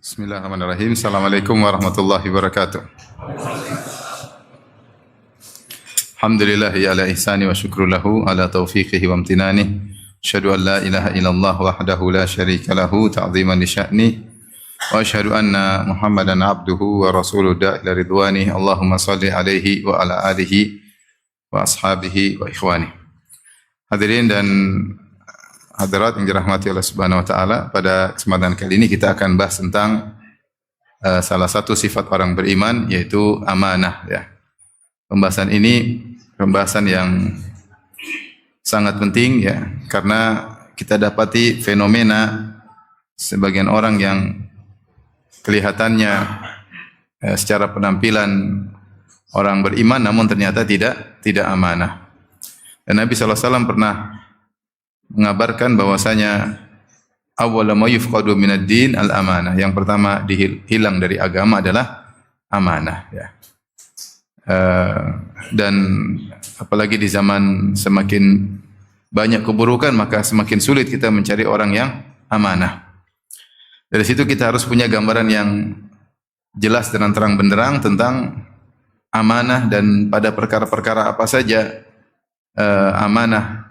Bismillahirrahmanirrahim. Assalamualaikum warahmatullahi wabarakatuh. Alhamdulillahi ala ihsani wa syukru lahu ala taufiqihi wa amtinani. Asyhadu an la ilaha illallah wahdahu la syarika lahu ta'ziman li sya'ni. Wa asyhadu anna Muhammadan abduhu wa rasuluhu ila ridwani. Allahumma salli alaihi wa ala alihi wa ashabihi wa ikhwani. Hadirin dan hadirat yang dirahmati Allah Subhanahu wa taala, pada kesempatan kali ini kita akan bahas tentang salah satu sifat orang beriman, yaitu amanah, ya. Pembahasan ini pembahasan yang sangat penting, ya, karena kita dapati fenomena sebagian orang yang kelihatannya secara penampilan orang beriman namun ternyata tidak amanah. Dan Nabi sallallahu alaihi wasallam pernah mengabarkan bahwasanya awwala ma yufqadu minad din al amanah. Yang pertama hilang dari agama adalah amanah, ya. Dan apalagi di zaman semakin banyak keburukan, maka semakin sulit kita mencari orang yang amanah. Dari situ kita harus punya gambaran yang jelas dan terang benderang tentang amanah dan pada perkara-perkara apa saja amanah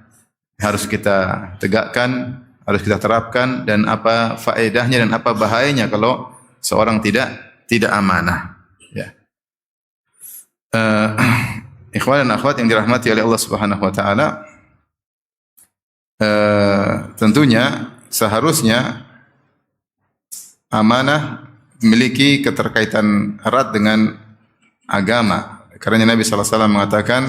harus kita tegakkan, harus kita terapkan, dan apa faedahnya dan apa bahayanya kalau seorang tidak amanah, ya. Ikhwan dan akhwat yang dirahmati oleh Allah Subhanahu wa taala, tentunya seharusnya amanah memiliki keterkaitan erat dengan agama. Karena Nabi sallallahu alaihi wasallam mengatakan,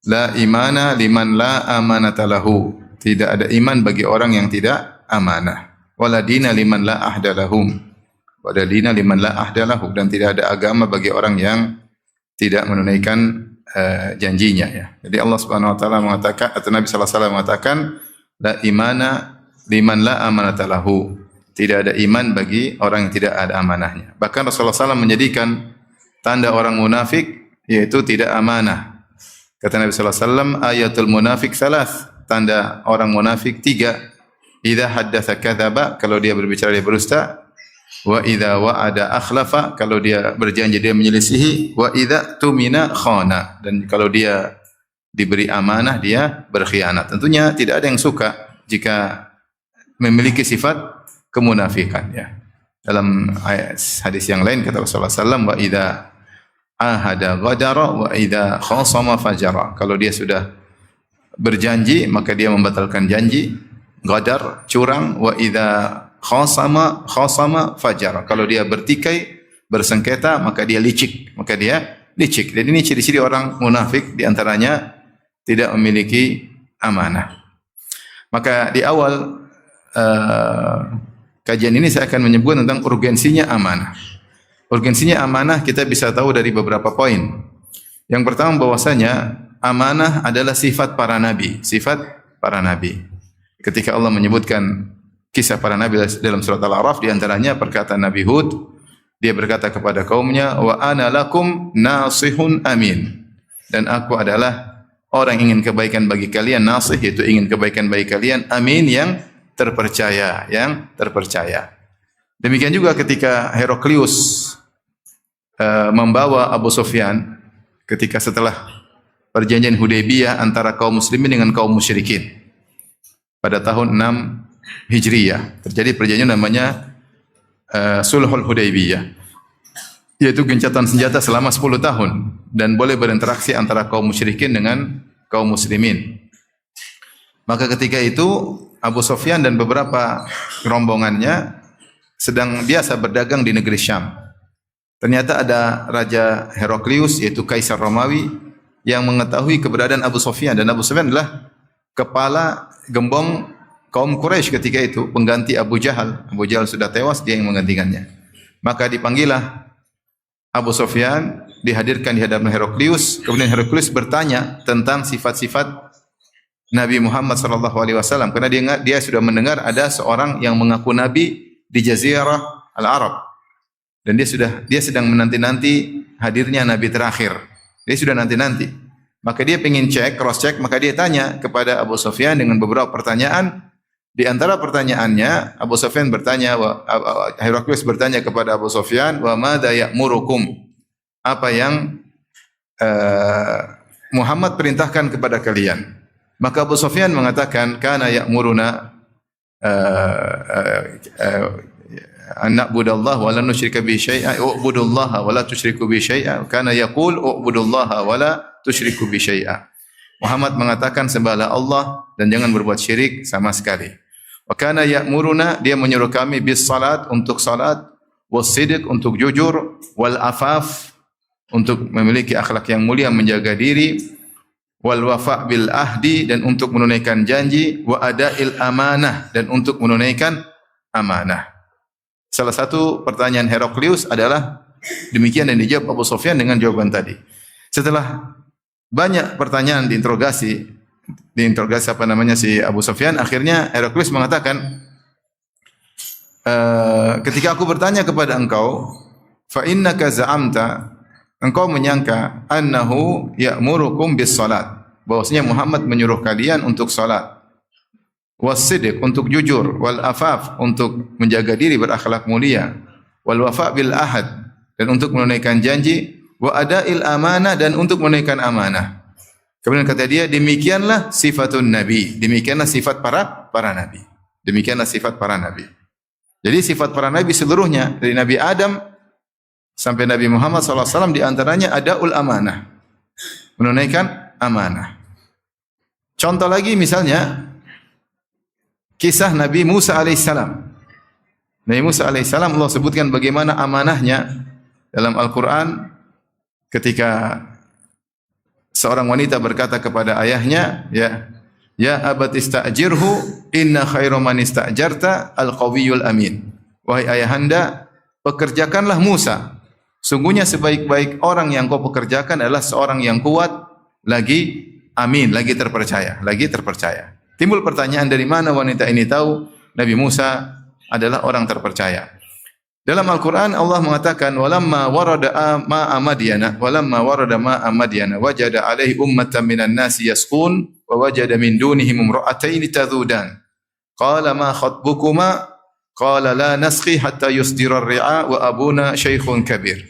la imana liman la amanata lahu. Tidak ada iman bagi orang yang tidak amanah. Wala dina liman la ahda lahum. Wala dina liman la ahda lahu. Dan tidak ada agama bagi orang yang tidak menunaikan janjinya, ya. Jadi Allah Subhanahu wa taala mengatakan, atau Nabi sallallahu alaihi wasallam mengatakan, la imana liman la amanata lahu. Tidak ada iman bagi orang yang tidak ada amanahnya. Bahkan Rasulullah SAW menjadikan tanda orang munafik yaitu tidak amanah. Kata Nabi sallallahu alaihi wasallam, ayatul munafik salas, tanda orang munafik tiga. Idza haddatsa kadzaba, kalau dia berbicara dia berdusta. Wa idza wa'ada akhlafa, kalau dia berjanji dia menyelisihi. Wa idza tumina khana, dan kalau dia diberi amanah dia berkhianat. Tentunya tidak ada yang suka jika memiliki sifat kemunafikan, ya. Dalam hadis yang lain kata Rasulullah sallallahu alaihi wasallam, wa idza ahada ghadara wa idza khasama fajara. Kalau dia sudah berjanji maka dia membatalkan janji, ghadar, curang, wa idza khasama fajara. Kalau dia bertikai, bersengketa, maka dia licik, Jadi ini ciri-ciri orang munafik, di antaranya tidak memiliki amanah. Maka di awal kajian ini saya akan menyebut tentang urgensinya amanah. Urgensinya amanah kita bisa tahu dari beberapa poin. Yang pertama, bahwasanya amanah adalah sifat para nabi, Ketika Allah menyebutkan kisah para nabi dalam surat Al-A'raf, di antaranya perkataan Nabi Hud, dia berkata kepada kaumnya, wa ana lakum nasihun amin. Dan aku adalah orang ingin kebaikan bagi kalian, nasih yaitu ingin kebaikan bagi kalian, amin yang terpercaya, Demikian juga ketika Heraklius membawa Abu Sufyan ketika setelah perjanjian Hudaybiyah antara kaum muslimin dengan kaum musyrikin pada tahun 6 Hijriyah, terjadi perjanjian namanya Sulhul Hudaybiyah, yaitu gencatan senjata selama 10 tahun dan boleh berinteraksi antara kaum musyrikin dengan kaum muslimin. Maka ketika itu Abu Sufyan dan beberapa rombongannya sedang biasa berdagang di negeri Syam. Ternyata ada Raja Heraklius, yaitu Kaisar Romawi, yang mengetahui keberadaan Abu Sufyan, dan Abu Sufyan adalah kepala gembong kaum Quraisy ketika itu, pengganti Abu Jahal. Abu Jahal sudah tewas, dia yang menggantikannya. Maka dipanggillah Abu Sufyan, dihadirkan di hadapan Heraklius. Kemudian Heraklius bertanya tentang sifat-sifat Nabi Muhammad sallallahu alaihi wasallam, karena dia sudah mendengar ada seorang yang mengaku nabi di Jazirah Al-Arab. Dan dia sedang menanti-nanti hadirnya nabi terakhir. Dia sudah nanti-nanti. Maka dia ingin cross check, maka dia tanya kepada Abu Sufyan dengan beberapa pertanyaan Di antara pertanyaannya, Abu Sufyan bertanya, Heraklius bertanya kepada Abu Sufyan, wa madza ya'murukum? Apa yang Muhammad perintahkan kepada kalian? Maka Abu Sufyan mengatakan, kana ya'muruna an na'budallaha wa la nusyrika bihi syai'an, u'budullaha wa la tusyriku bihi syai'an. Kana yaqul u'budullaha wa la tusyriku bihi syai'an. Muhammad mengatakan sembahlah Allah dan jangan berbuat syirik sama sekali. Wa kana ya'muruna, dia menyuruh kami bis salat, untuk salat, was sidq, untuk jujur, wal afaf, untuk memiliki akhlak yang mulia, menjaga diri, wal wafa bil ahdi, dan untuk menunaikan janji, wa adail amanah, dan untuk menunaikan amanah. Salah satu pertanyaan Heraklius adalah demikian dan dijawab Abu Sufyan dengan jawaban tadi. Setelah banyak pertanyaan diinterogasi si Abu Sufyan, akhirnya Heraklius mengatakan, ketika aku bertanya kepada engkau, fa innaka za'amta, engkau menyangka annahu ya'murukum bis salat, bahwasanya Muhammad menyuruh kalian untuk salat, was-sidq, untuk jujur, wal afaf, untuk menjaga diri, berakhlak mulia, wal wafa bil ahad, dan untuk menunaikan janji, wa adail amanah, dan untuk menunaikan amanah. Kemudian kata dia, demikianlah sifatun nabi, demikianlah sifat para nabi. Demikianlah sifat para nabi. Jadi sifat para nabi seluruhnya, dari Nabi Adam sampai Nabi Muhammad SAW, di antaranya adaul amanah, menunaikan amanah. Contoh lagi misalnya kisah Nabi Musa alaihissalam. Nabi Musa alaihissalam, Allah sebutkan bagaimana amanahnya dalam Al-Quran ketika seorang wanita berkata kepada ayahnya, ya abat ista'jirhu, inna khairu man ista'jarta al-qawiyul amin. Wahai ayahanda, pekerjakanlah Musa. Sungguhnya sebaik-baik orang yang kau pekerjakan adalah seorang yang kuat, lagi amin, lagi terpercaya. Timbul pertanyaan, dari mana wanita ini tahu Nabi Musa adalah orang terpercaya? Dalam Al-Quran Allah mengatakan, walamma warada ma'a Madyana wajada alaihi ummatan minan nasi yasqun wa wajada min dunihim imra'ataini tadhudan. Qala ma khatbukuma? Qala la nasqi hatta yusdira ar-ri'a wa abuna shaykhun kabir.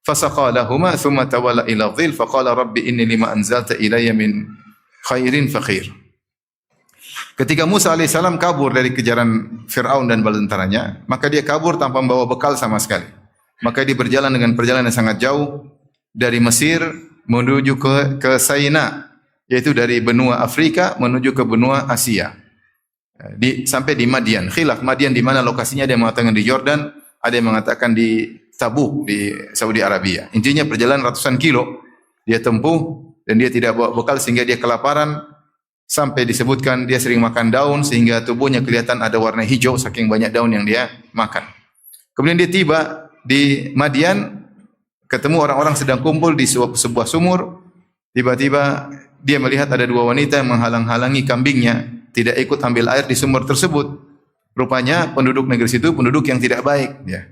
Fasaqa lahuma thumma tawalla ila dhil faqala rabbi inni lima anzalta ilayya min khairin faqir. Ketika Musa alaihissalam kabur dari kejaran Fir'aun dan bala tentaranya, maka dia kabur tanpa membawa bekal sama sekali. Maka dia berjalan dengan perjalanan yang sangat jauh dari Mesir menuju ke Saina, yaitu dari benua Afrika menuju ke benua Asia. Sampai di Madian. Khilaf Madian di mana lokasinya, ada yang mengatakan di Jordan, ada yang mengatakan di Tabuk di Saudi Arabia. Intinya perjalanan ratusan kilo dia tempuh dan dia tidak bawa bekal sehingga dia kelaparan. Sampai disebutkan dia sering makan daun sehingga tubuhnya kelihatan ada warna hijau saking banyak daun yang dia makan. Kemudian dia tiba di Madian, ketemu orang-orang sedang kumpul di sebuah sumur. Tiba-tiba dia melihat ada dua wanita yang menghalang-halangi kambingnya, tidak ikut ambil air di sumur tersebut. Rupanya penduduk negeri situ penduduk yang tidak baik. Ya.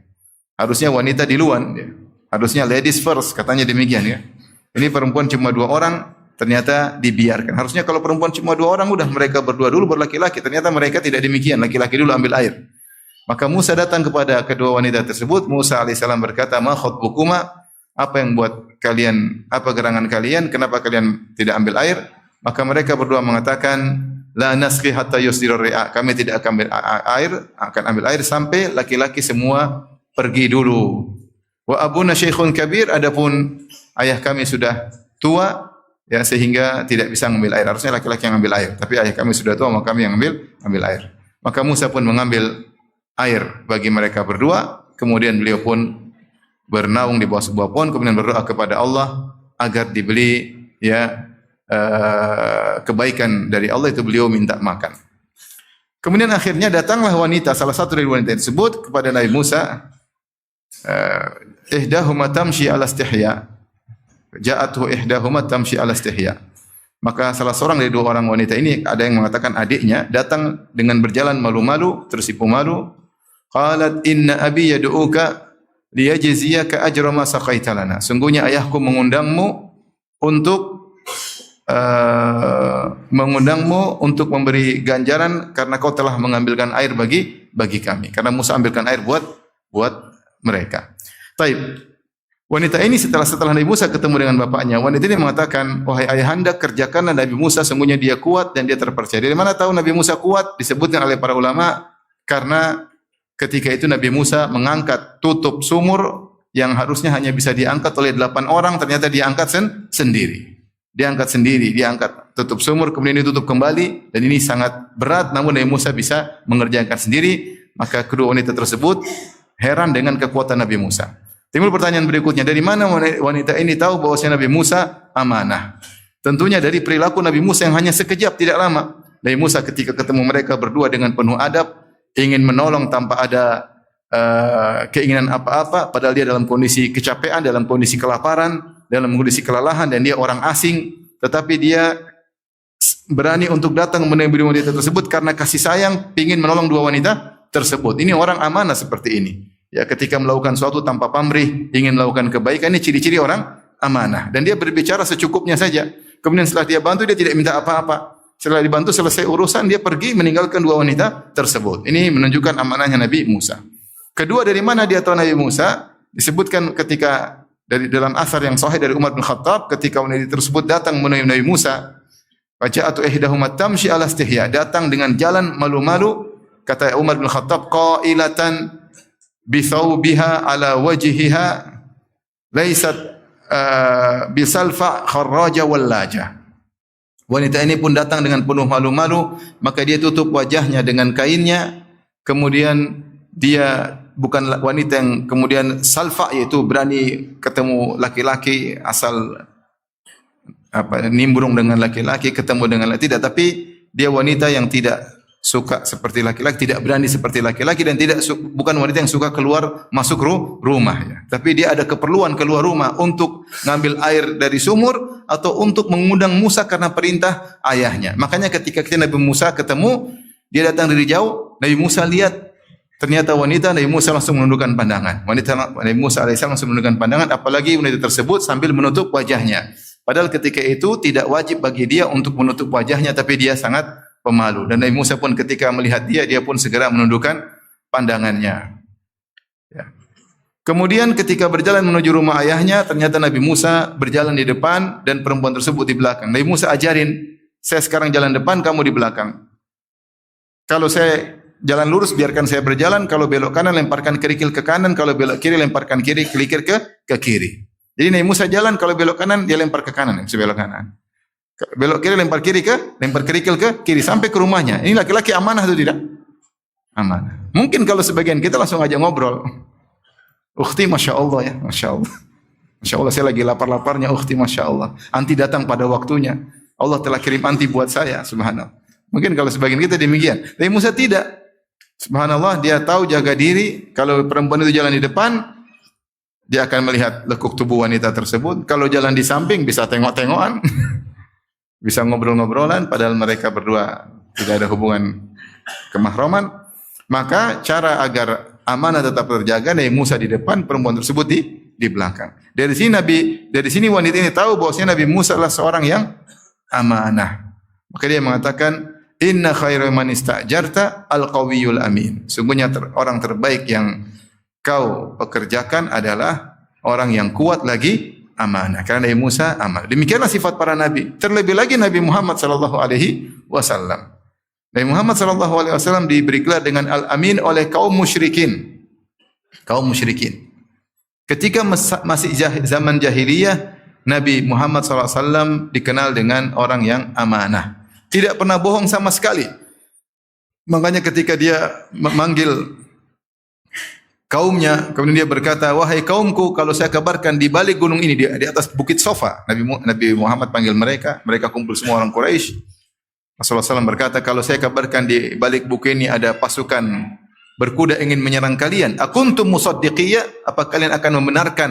Harusnya wanita di luar. Ya. Harusnya ladies first, katanya demikian. Ya. Ini perempuan cuma dua orang. Ternyata dibiarkan. Harusnya kalau perempuan cuma dua orang, udah mereka berdua dulu berlaki-laki. Ternyata mereka tidak demikian. Laki-laki dulu ambil air. Maka Musa datang kepada kedua wanita tersebut. Musa alaihissalam berkata, ma khatbukuma? Apa yang buat kalian, apa gerangan kalian? Kenapa kalian tidak ambil air? Maka mereka berdua mengatakan, la nasqi hatta yusdira ri'a. Kami tidak akan ambil air sampai laki-laki semua pergi dulu. Wa abuna syaikhun kabir, adapun ayah kami sudah tua, ya, sehingga tidak bisa mengambil air. Harusnya laki-laki yang ambil air, tapi ayah kami sudah tua, maka kami yang ambil air. Maka Musa pun mengambil air bagi mereka berdua, kemudian beliau pun bernaung di bawah sebuah pohon, kemudian berdoa kepada Allah agar diberi kebaikan dari Allah, itu beliau minta makan. Kemudian akhirnya datanglah wanita, salah satu dari wanita tersebut kepada Nabi Musa, ihdahuma tamshi ala istihya. Ja'atuhu ihdahuma tamshi ala istihya. Maka salah seorang dari dua orang wanita ini, ada yang mengatakan adiknya, datang dengan berjalan malu-malu, tersipu malu. Qalat inna abi yad'uka liyajziyaka ajra ma saqaita lana. Sungguhnya ayahku mengundangmu untuk mengundangmu untuk memberi ganjaran karena kau telah mengambilkan air bagi kami. Karena Musa ambilkan air buat mereka. Taib. Wanita ini setelah Nabi Musa ketemu dengan bapaknya, wanita ini mengatakan, wahai ayahanda, kerjakanlah Nabi Musa, sungguhnya dia kuat dan dia terpercaya. Dari mana tahu Nabi Musa kuat? Disebutkan oleh para ulama, karena ketika itu Nabi Musa mengangkat tutup sumur yang harusnya hanya bisa diangkat oleh 8 orang, ternyata dia angkat sendiri. Dia angkat sendiri, dia angkat tutup sumur, kemudian ditutup kembali, dan ini sangat berat, namun Nabi Musa bisa mengerjakan sendiri. Maka kedua wanita tersebut heran dengan kekuatan Nabi Musa. Timbul pertanyaan berikutnya, dari mana wanita ini tahu bahwasanya Nabi Musa amanah? Tentunya dari perilaku Nabi Musa yang hanya sekejap, tidak lama. Nabi Musa ketika ketemu mereka berdua dengan penuh adab, ingin menolong tanpa ada keinginan apa-apa, padahal dia dalam kondisi kecapean, dalam kondisi kelaparan, dalam kondisi kelelahan, dan dia orang asing, tetapi dia berani untuk datang menemui wanita tersebut karena kasih sayang, ingin menolong dua wanita tersebut. Ini orang amanah seperti ini. Ya, ketika melakukan sesuatu tanpa pamrih, ingin melakukan kebaikan, ini ciri-ciri orang amanah. Dan dia berbicara secukupnya saja. Kemudian setelah dia bantu, dia tidak minta apa-apa. Setelah dibantu, selesai urusan, dia pergi meninggalkan dua wanita tersebut. Ini menunjukkan amanahnya Nabi Musa. Kedua, dari mana dia tahu Nabi Musa? Disebutkan ketika dari dalam asar yang sahih dari Umar bin Khattab, ketika wanita tersebut datang menemui Nabi Musa, faja'atu ihdahuma tamshi ala istihya, datang dengan jalan malu-malu, kata Umar bin Khattab, qailatan bithawbiha ala wajhiha laysat bisalfa kharraja wallaja. Wanita ini pun datang dengan penuh malu-malu, maka dia tutup wajahnya dengan kainnya, kemudian dia bukan wanita yang kemudian salfa, yaitu berani ketemu laki-laki asal nimbrung dengan laki-laki, ketemu dengan laki, tidak, tapi dia wanita yang tidak suka seperti laki-laki, tidak berani seperti laki-laki, dan bukan wanita yang suka keluar masuk rumah, ya. Tapi dia ada keperluan keluar rumah untuk ngambil air dari sumur atau untuk mengundang Musa karena perintah ayahnya. Makanya ketika Nabi Musa ketemu, dia datang dari jauh, Nabi Musa lihat ternyata wanita, Nabi Musa langsung menundukkan pandangan. Nabi Musa alaihissalam langsung menundukkan pandangan, apalagi wanita tersebut sambil menutup wajahnya. Padahal ketika itu tidak wajib bagi dia untuk menutup wajahnya, tapi dia sangat pemalu. Dan Nabi Musa pun ketika melihat dia pun segera menundukkan pandangannya. Ya. Kemudian ketika berjalan menuju rumah ayahnya, ternyata Nabi Musa berjalan di depan dan perempuan tersebut di belakang. Nabi Musa ajarin, saya sekarang jalan depan, kamu di belakang. Kalau saya jalan lurus, biarkan saya berjalan. Kalau belok kanan, lemparkan kerikil ke kanan. Kalau belok kiri, lemparkan kerikil ke kiri. Jadi Nabi Musa jalan, kalau belok kanan, dia lempar ke kanan. Bisa belok kanan. Belok kiri, lempar kerikil ke kiri. Sampai ke rumahnya. Ini laki-laki amanah atau tidak? Amanah. Mungkin kalau sebagian kita langsung aja ngobrol. Ukhti, Masya Allah ya. Masya Allah. Masya Allah, saya lagi lapar-laparnya. Ukhti, Masya Allah. Anti datang pada waktunya. Allah telah kirim anti buat saya. Subhanallah. Mungkin kalau sebagian kita demikian. Tapi Musa tidak. Subhanallah, dia tahu jaga diri. Kalau perempuan itu jalan di depan, dia akan melihat lekuk tubuh wanita tersebut. Kalau jalan di samping, bisa tengok-tengokan. Bisa ngobrol-ngobrolan, padahal mereka berdua tidak ada hubungan kemahraman. Maka cara agar amanah tetap terjaga, Nabi Musa di depan, perempuan tersebut di belakang. Dari sini wanita ini tahu bahwasanya Nabi Musa adalah seorang yang amanah. Maka dia mengatakan, inna khairu man istajarta al-qawiyul amin. Sungguhnya orang terbaik yang kau pekerjakan adalah orang yang kuat lagi amanah. Karena Nabi Musa amanah. Demikianlah sifat para nabi. Terlebih lagi Nabi Muhammad sallallahu alaihi wasallam. Nabi Muhammad sallallahu alaihi wasallam diberi gelar dengan Al-Amin oleh kaum musyrikin. Kaum musyrikin. Ketika masih zaman jahiliyah, Nabi Muhammad sallallahu alaihi wasallam dikenal dengan orang yang amanah. Tidak pernah bohong sama sekali. Makanya ketika dia memanggil kaumnya, kemudian dia berkata, wahai kaumku, kalau saya kabarkan di balik gunung ini, di atas bukit Sofa, Nabi Muhammad panggil mereka kumpul semua orang Quraisy. Rasulullah SAW berkata, kalau saya kabarkan di balik bukit ini ada pasukan berkuda ingin menyerang kalian, akuntum musaddiqiyya, apa kalian akan membenarkan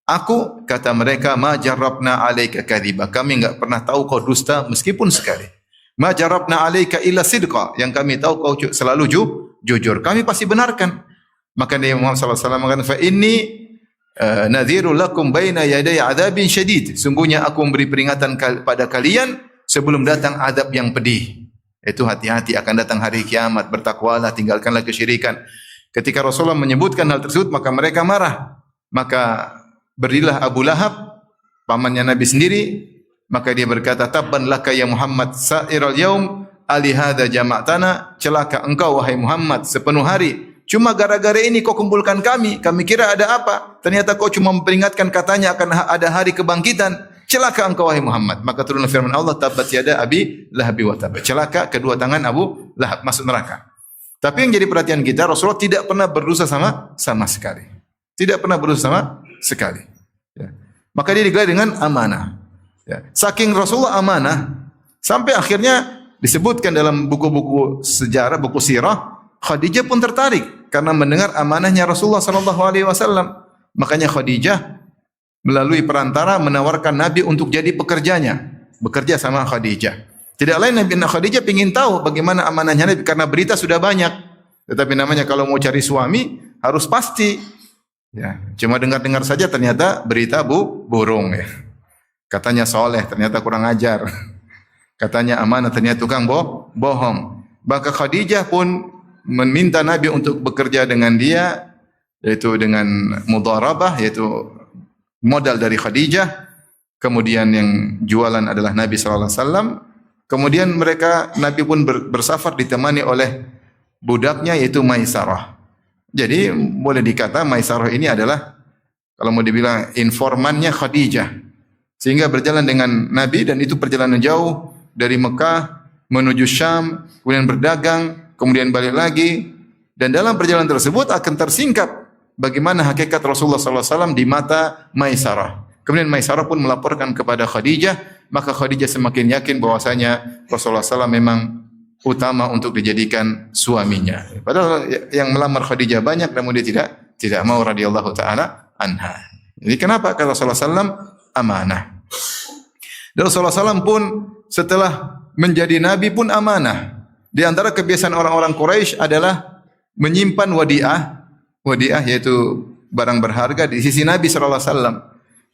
aku? Kata mereka, ma jarrabna alaika kadhiba, kami enggak pernah tahu kau dusta meskipun sekali. Ma jarrabna alaika illa sidqa, yang kami tahu kau selalu jujur, kami pasti benarkan. Maka Nabi Muhammad SAW mengatakan, fa inni nadhirul lakum baina yaday adzabin syadid. Sungguhnya aku memberi peringatan pada kalian sebelum datang azab yang pedih. Itu hati-hati akan datang hari kiamat, bertakwalah, tinggalkanlah kesyirikan. Ketika Rasulullah menyebutkan hal tersebut, maka mereka marah. Maka berilah Abu Lahab, pamannya Nabi sendiri, maka dia berkata, tabban laka ya Muhammad sa'iral yaum ali hadza jama'tana, celaka engkau wahai Muhammad sepenuh hari. Cuma gara-gara ini kau kumpulkan kami kira ada apa? Ternyata kau cuma memperingatkan katanya akan ada hari kebangkitan. Celaka engkau wahai Muhammad. Maka turunlah firman Allah, tabbat yada abi lahabi wa tab. Celaka kedua tangan Abu Lahab, masuk neraka. Tapi yang jadi perhatian kita, Rasulullah tidak pernah berdosa sama sekali. Tidak pernah berdosa sama sekali. Ya. Maka dia digelar dengan amanah. Ya. Saking Rasulullah amanah, sampai akhirnya disebutkan dalam buku-buku sejarah, buku sirah, Khadijah pun tertarik karena mendengar amanahnya Rasulullah sallallahu alaihi wasallam. Makanya Khadijah melalui perantara menawarkan Nabi untuk jadi pekerjanya, bekerja sama Khadijah. Tidak lain Nabi Khadijah ingin tahu bagaimana amanahnya Nabi karena berita sudah banyak. Tetapi namanya kalau mau cari suami harus pasti. Ya, cuma dengar-dengar saja ternyata berita burung ya. Katanya soleh, ternyata kurang ajar. Katanya amanah, ternyata tukang bohong. Maka Khadijah pun meminta Nabi untuk bekerja dengan dia, yaitu dengan mudharabah, yaitu modal dari Khadijah. Kemudian yang jualan adalah Nabi sallallahu alaihi wasallam. Kemudian Nabi pun bersafar ditemani oleh budaknya yaitu Maisarah. Jadi boleh dikata Maisarah ini adalah kalau mau dibilang informannya Khadijah. Sehingga berjalan dengan Nabi dan itu perjalanan jauh dari Mekah menuju Syam, kemudian berdagang, kemudian balik lagi, dan dalam perjalanan tersebut akan tersingkap bagaimana hakikat Rasulullah SAW di mata Maisarah. Kemudian Maisarah pun melaporkan kepada Khadijah, maka Khadijah semakin yakin bahwasanya Rasulullah SAW memang utama untuk dijadikan suaminya. Padahal yang melamar Khadijah banyak, namun dia tidak mau radhiyallahu taala anha. Jadi kenapa? Karena Rasulullah SAW amanah. Dan Rasulullah SAW pun setelah menjadi Nabi pun amanah. Di antara kebiasaan orang-orang Quraisy adalah menyimpan wadiah yaitu barang berharga di sisi Nabi sallallahu alaihi wasallam.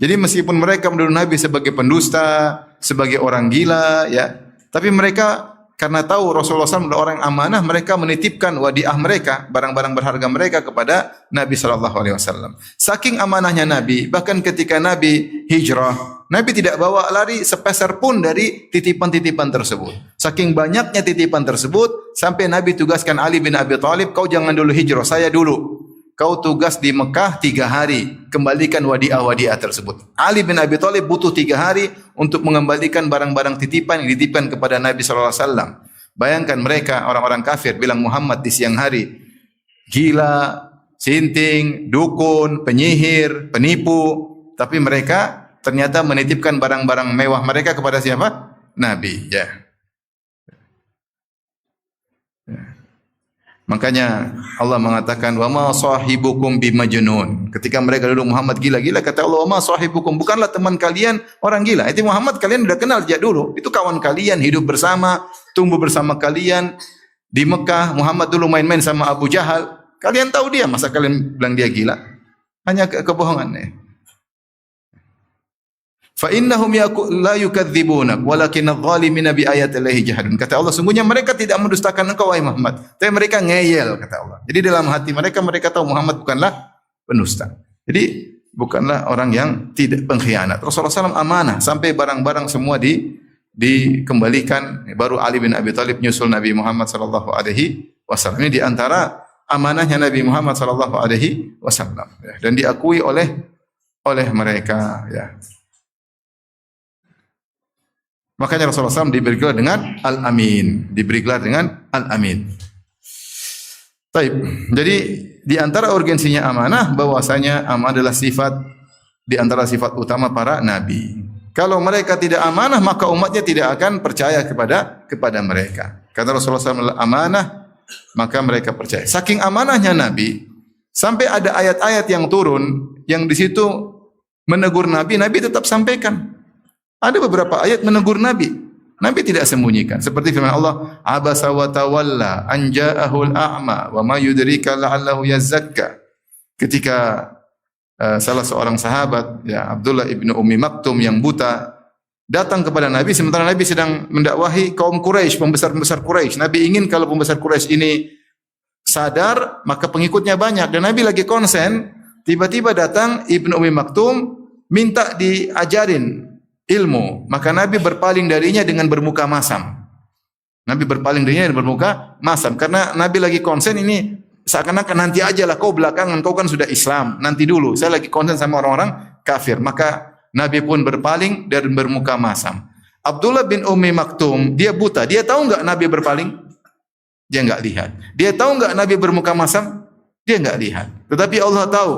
Jadi meskipun mereka menuduh Nabi sebagai pendusta, sebagai orang gila, ya, tapi mereka karena tahu Rasulullah SAW adalah orang amanah, mereka menitipkan wadiah mereka, barang-barang berharga mereka kepada Nabi sallallahu alaihi wasallam. Saking amanahnya Nabi, bahkan ketika Nabi hijrah, Nabi tidak bawa lari sepeser pun dari titipan-titipan tersebut. Saking banyaknya titipan tersebut, sampai Nabi tugaskan Ali bin Abi Thalib, kau jangan dulu hijrah, saya dulu. Kau tugas di Mekah 3 hari, kembalikan wadiah-wadiah tersebut. Ali bin Abi Thalib butuh 3 hari untuk mengembalikan barang-barang titipan yang dititipkan kepada Nabi sallallahu alaihi wasallam. Bayangkan mereka orang-orang kafir bilang Muhammad di siang hari gila, sinting, dukun, penyihir, penipu, tapi mereka ternyata menitipkan barang-barang mewah mereka kepada siapa? Nabi, ya. Makanya Allah mengatakan wa ma sahibukum bimajnun. Ketika mereka duduk Muhammad gila-gila, kata Allah, wa ma sahibukum, bukanlah teman kalian orang gila. Itu Muhammad kalian sudah kenal sejak dulu. Itu kawan kalian, hidup bersama, tumbuh bersama kalian di Mekah. Muhammad dulu main-main sama Abu Jahal. Kalian tahu dia, masa kalian bilang dia gila? Hanya kebohongan ya. Fa innahum la yukadzibunak walakin adh-dhalimina bi ayati Allahi jahadun. Kata Allah, sungguhnya mereka tidak mendustakan engkau wahai Muhammad, tapi mereka ngeyel, kata Allah. Jadi dalam hati mereka tahu Muhammad bukanlah pendusta. Jadi bukanlah orang yang tidak pengkhianat. Rasulullah SAW amanah sampai barang-barang semua dikembalikan. Baru Ali bin Abi Thalib nyusul Nabi Muhammad sallallahu alaihi wasallam. Ini di antara amanahnya Nabi Muhammad sallallahu alaihi wasallam dan diakui oleh mereka, ya. Makanya Rasulullah SAW diberi gelar dengan Al-Amin. Diberi gelar dengan Al-Amin. Baik. Jadi di antara urgensinya amanah bahwasanya amanah adalah sifat di antara sifat utama para nabi. Kalau mereka tidak amanah maka umatnya tidak akan percaya kepada mereka. Kata Rasulullah SAW amanah maka mereka percaya. Saking amanahnya Nabi sampai ada ayat-ayat yang turun yang di situ menegur Nabi tetap sampaikan. Ada beberapa ayat menegur Nabi. Nabi tidak sembunyikan. Seperti firman Allah, "Abasa wa tawalla an ja'ahul a'ma wa ma yudrika la'allahu yazakka." Ketika salah seorang sahabat, ya Abdullah ibnu Ummi Maktum yang buta, datang kepada Nabi sementara Nabi sedang mendakwahi kaum Quraisy, pembesar-pembesar Quraisy. Nabi ingin kalau pembesar Quraisy ini sadar, maka pengikutnya banyak. Dan Nabi lagi konsen, tiba-tiba datang Ibnu Ummi Maktum minta diajarin ilmu. Maka Nabi berpaling darinya dengan bermuka masam. Nabi berpaling darinya dan bermuka masam. Karena Nabi lagi konsen ini seakan-akan nanti aja lah, kau belakangan, kau kan sudah Islam, nanti dulu. Saya lagi konsen sama orang-orang kafir. Maka Nabi pun berpaling dan bermuka masam. Abdullah bin Ummi Maktum, dia buta. Dia tahu enggak Nabi berpaling? Dia enggak lihat. Dia tahu enggak Nabi bermuka masam? Dia enggak lihat. Tetapi Allah tahu.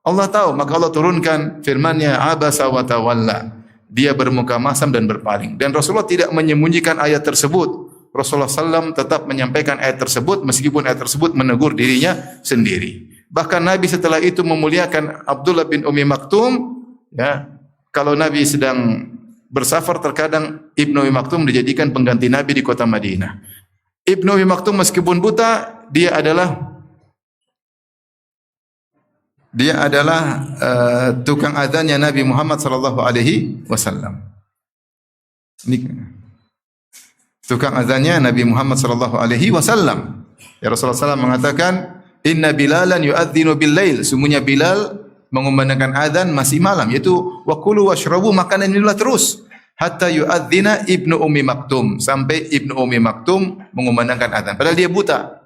Allah tahu. Maka Allah turunkan firman-Nya, abasa wa tawalla. Dia bermuka masam dan berpaling. Dan Rasulullah tidak menyembunyikan ayat tersebut. Rasulullah SAW tetap menyampaikan ayat tersebut meskipun ayat tersebut menegur dirinya sendiri. Bahkan Nabi setelah itu memuliakan Abdullah bin Ummi Maktum. Ya, kalau Nabi sedang bersafar terkadang Ibnu Ummi Maktum dijadikan pengganti Nabi di kota Madinah. Ibnu Ummi Maktum meskipun buta, dia adalah tukang adzannya Nabi Muhammad sallallahu alaihi wasallam. Tukang adzannya Nabi Muhammad sallallahu alaihi wasallam. Ya Rasulullah SAW mengatakan, "Inna Bilalan yu'adzinu bil-lail." Sungguhnya Bilal mengumandangkan adzan masih malam, yaitu wa kulu washrabu, makan dan minumlah terus hatta yu'adzina Ibnu Ummi Maktum, sampai Ibnu Ummi Maktum mengumandangkan adzan. Padahal dia buta.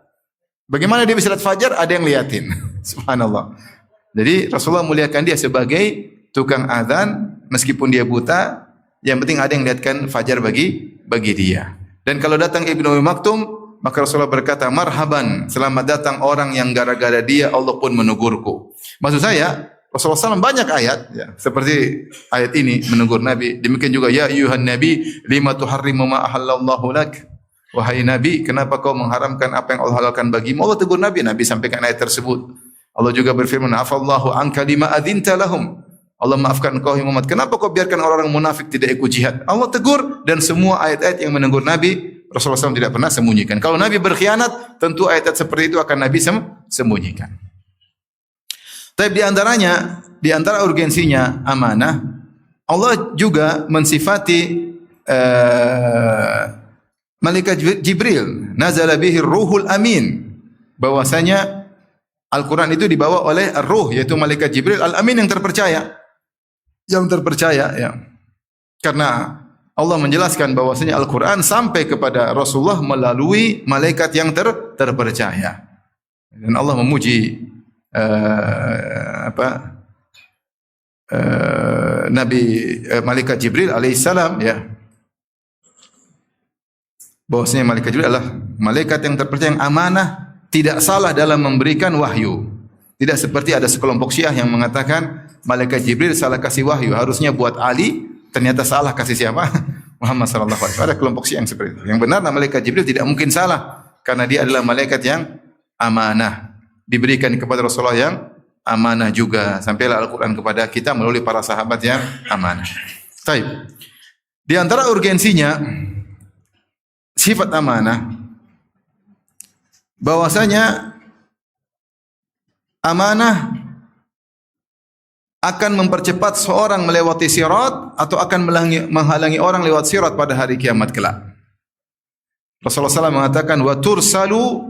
Bagaimana dia bisa lihat fajar? Ada yang liatin. Subhanallah. Jadi Rasulullah muliakan dia sebagai tukang adzan meskipun dia buta, yang penting ada yang lihatkan fajar bagi dia. Dan kalau datang Ibnu Ummi Maktum, maka Rasulullah berkata, "Marhaban, selamat datang orang yang gara-gara dia Allah pun menegurku." Maksud saya, Rasulullah SAW banyak ayat, ya, seperti ayat ini menegur Nabi. Demikian juga, ya ayyuhan nabi lima tuharrimu ma ahallallahu lak. Wahai Nabi, kenapa kau mengharamkan apa yang Allah halalkan bagimu? Allah tegur Nabi, Nabi sampaikan ayat tersebut. Allah juga berfirman, afallahu anka lima adzinta lahum. Allah maafkan engkau Muhammad, kenapa kau biarkan orang-orang munafik tidak ikut jihad? Allah tegur, dan semua ayat-ayat yang menegur Nabi, Rasulullah SAW tidak pernah sembunyikan. Kalau Nabi berkhianat, tentu ayat-ayat seperti itu akan Nabi sembunyikan. Tapi di antara urgensinya amanah, Allah juga mensifati malaikat Jibril, nazala bihi ruhul amin, bahwasanya Al-Quran itu dibawa oleh Ar-Ruh, yaitu malaikat Jibril Al-Amin yang terpercaya. Ya. Karena Allah menjelaskan bahwasanya Al-Quran sampai kepada Rasulullah melalui malaikat yang terpercaya. Dan Allah memuji malaikat Jibril alaihissalam, ya. Bahwasanya malaikat Jibril adalah malaikat yang terpercaya, yang amanah, tidak salah dalam memberikan wahyu. Tidak seperti ada sekelompok Syiah yang mengatakan malaikat Jibril salah kasih wahyu, harusnya buat Ali, ternyata salah kasih siapa? Muhammad sallallahu alaihi wasallam. Ada kelompok Syiah yang seperti itu. Yang benar malaikat Jibril tidak mungkin salah karena dia adalah malaikat yang amanah, diberikan kepada Rasulullah yang amanah juga. Sampailah Al-Qur'an kepada kita melalui para sahabat yang amanah. Baik. Di antara urgensinya sifat amanah, bahwasanya amanah akan mempercepat seorang melewati sirat atau akan menghalangi orang lewat sirat pada hari kiamat kelak. Rasulullah SAW mengatakan, wa tursalu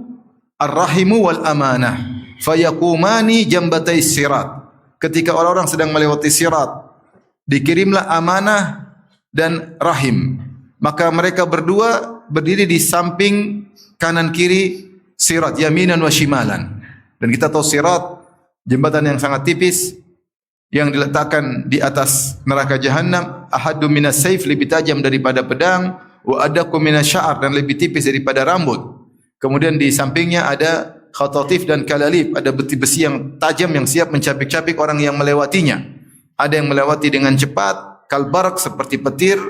ar-rahimu wal amanah fayakumani jambatai sirat. Ketika orang-orang sedang melewati sirat, dikirimlah amanah dan rahim, maka mereka berdua berdiri di samping kanan kiri sirat, yaminan wa shimalan. Dan kita tahu sirat, jembatan yang sangat tipis yang diletakkan di atas neraka jahanam, ahaddu minas saif, lebih tajam daripada pedang, wa adakum minas sya'ar, dan lebih tipis daripada rambut. Kemudian di sampingnya ada khatatif dan kalalib, ada besi-besi yang tajam yang siap mencabik-cabik orang yang melewatinya. Ada yang melewati dengan cepat, kalbarak, seperti petir,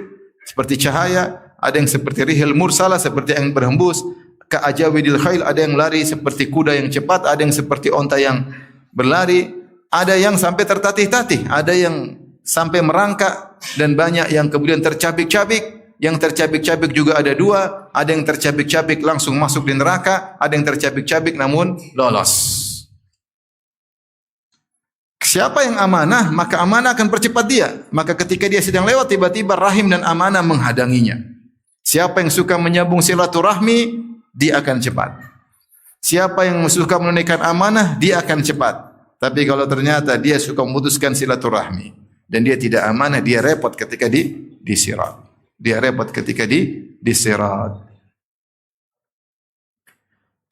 seperti cahaya. Ada yang seperti rihil mursala, seperti yang berhembus. Ka'ajawidil khail, ada yang lari seperti kuda yang cepat, ada yang seperti onta yang berlari, ada yang sampai tertatih-tatih, ada yang sampai merangkak, dan banyak yang kemudian tercabik-cabik. Yang tercabik-cabik juga ada dua, ada yang tercabik-cabik langsung masuk di neraka, ada yang tercabik-cabik namun lolos. Siapa yang amanah, maka amanah akan percepat dia. Maka ketika dia sedang lewat, tiba-tiba rahim dan amanah menghadanginya. Siapa yang suka menyambung silaturahmi, dia akan cepat. Siapa yang suka menunaikan amanah, dia akan cepat. Tapi kalau ternyata dia suka memutuskan silaturahmi dan dia tidak amanah, dia repot ketika di sirat. Dia repot ketika di sirat.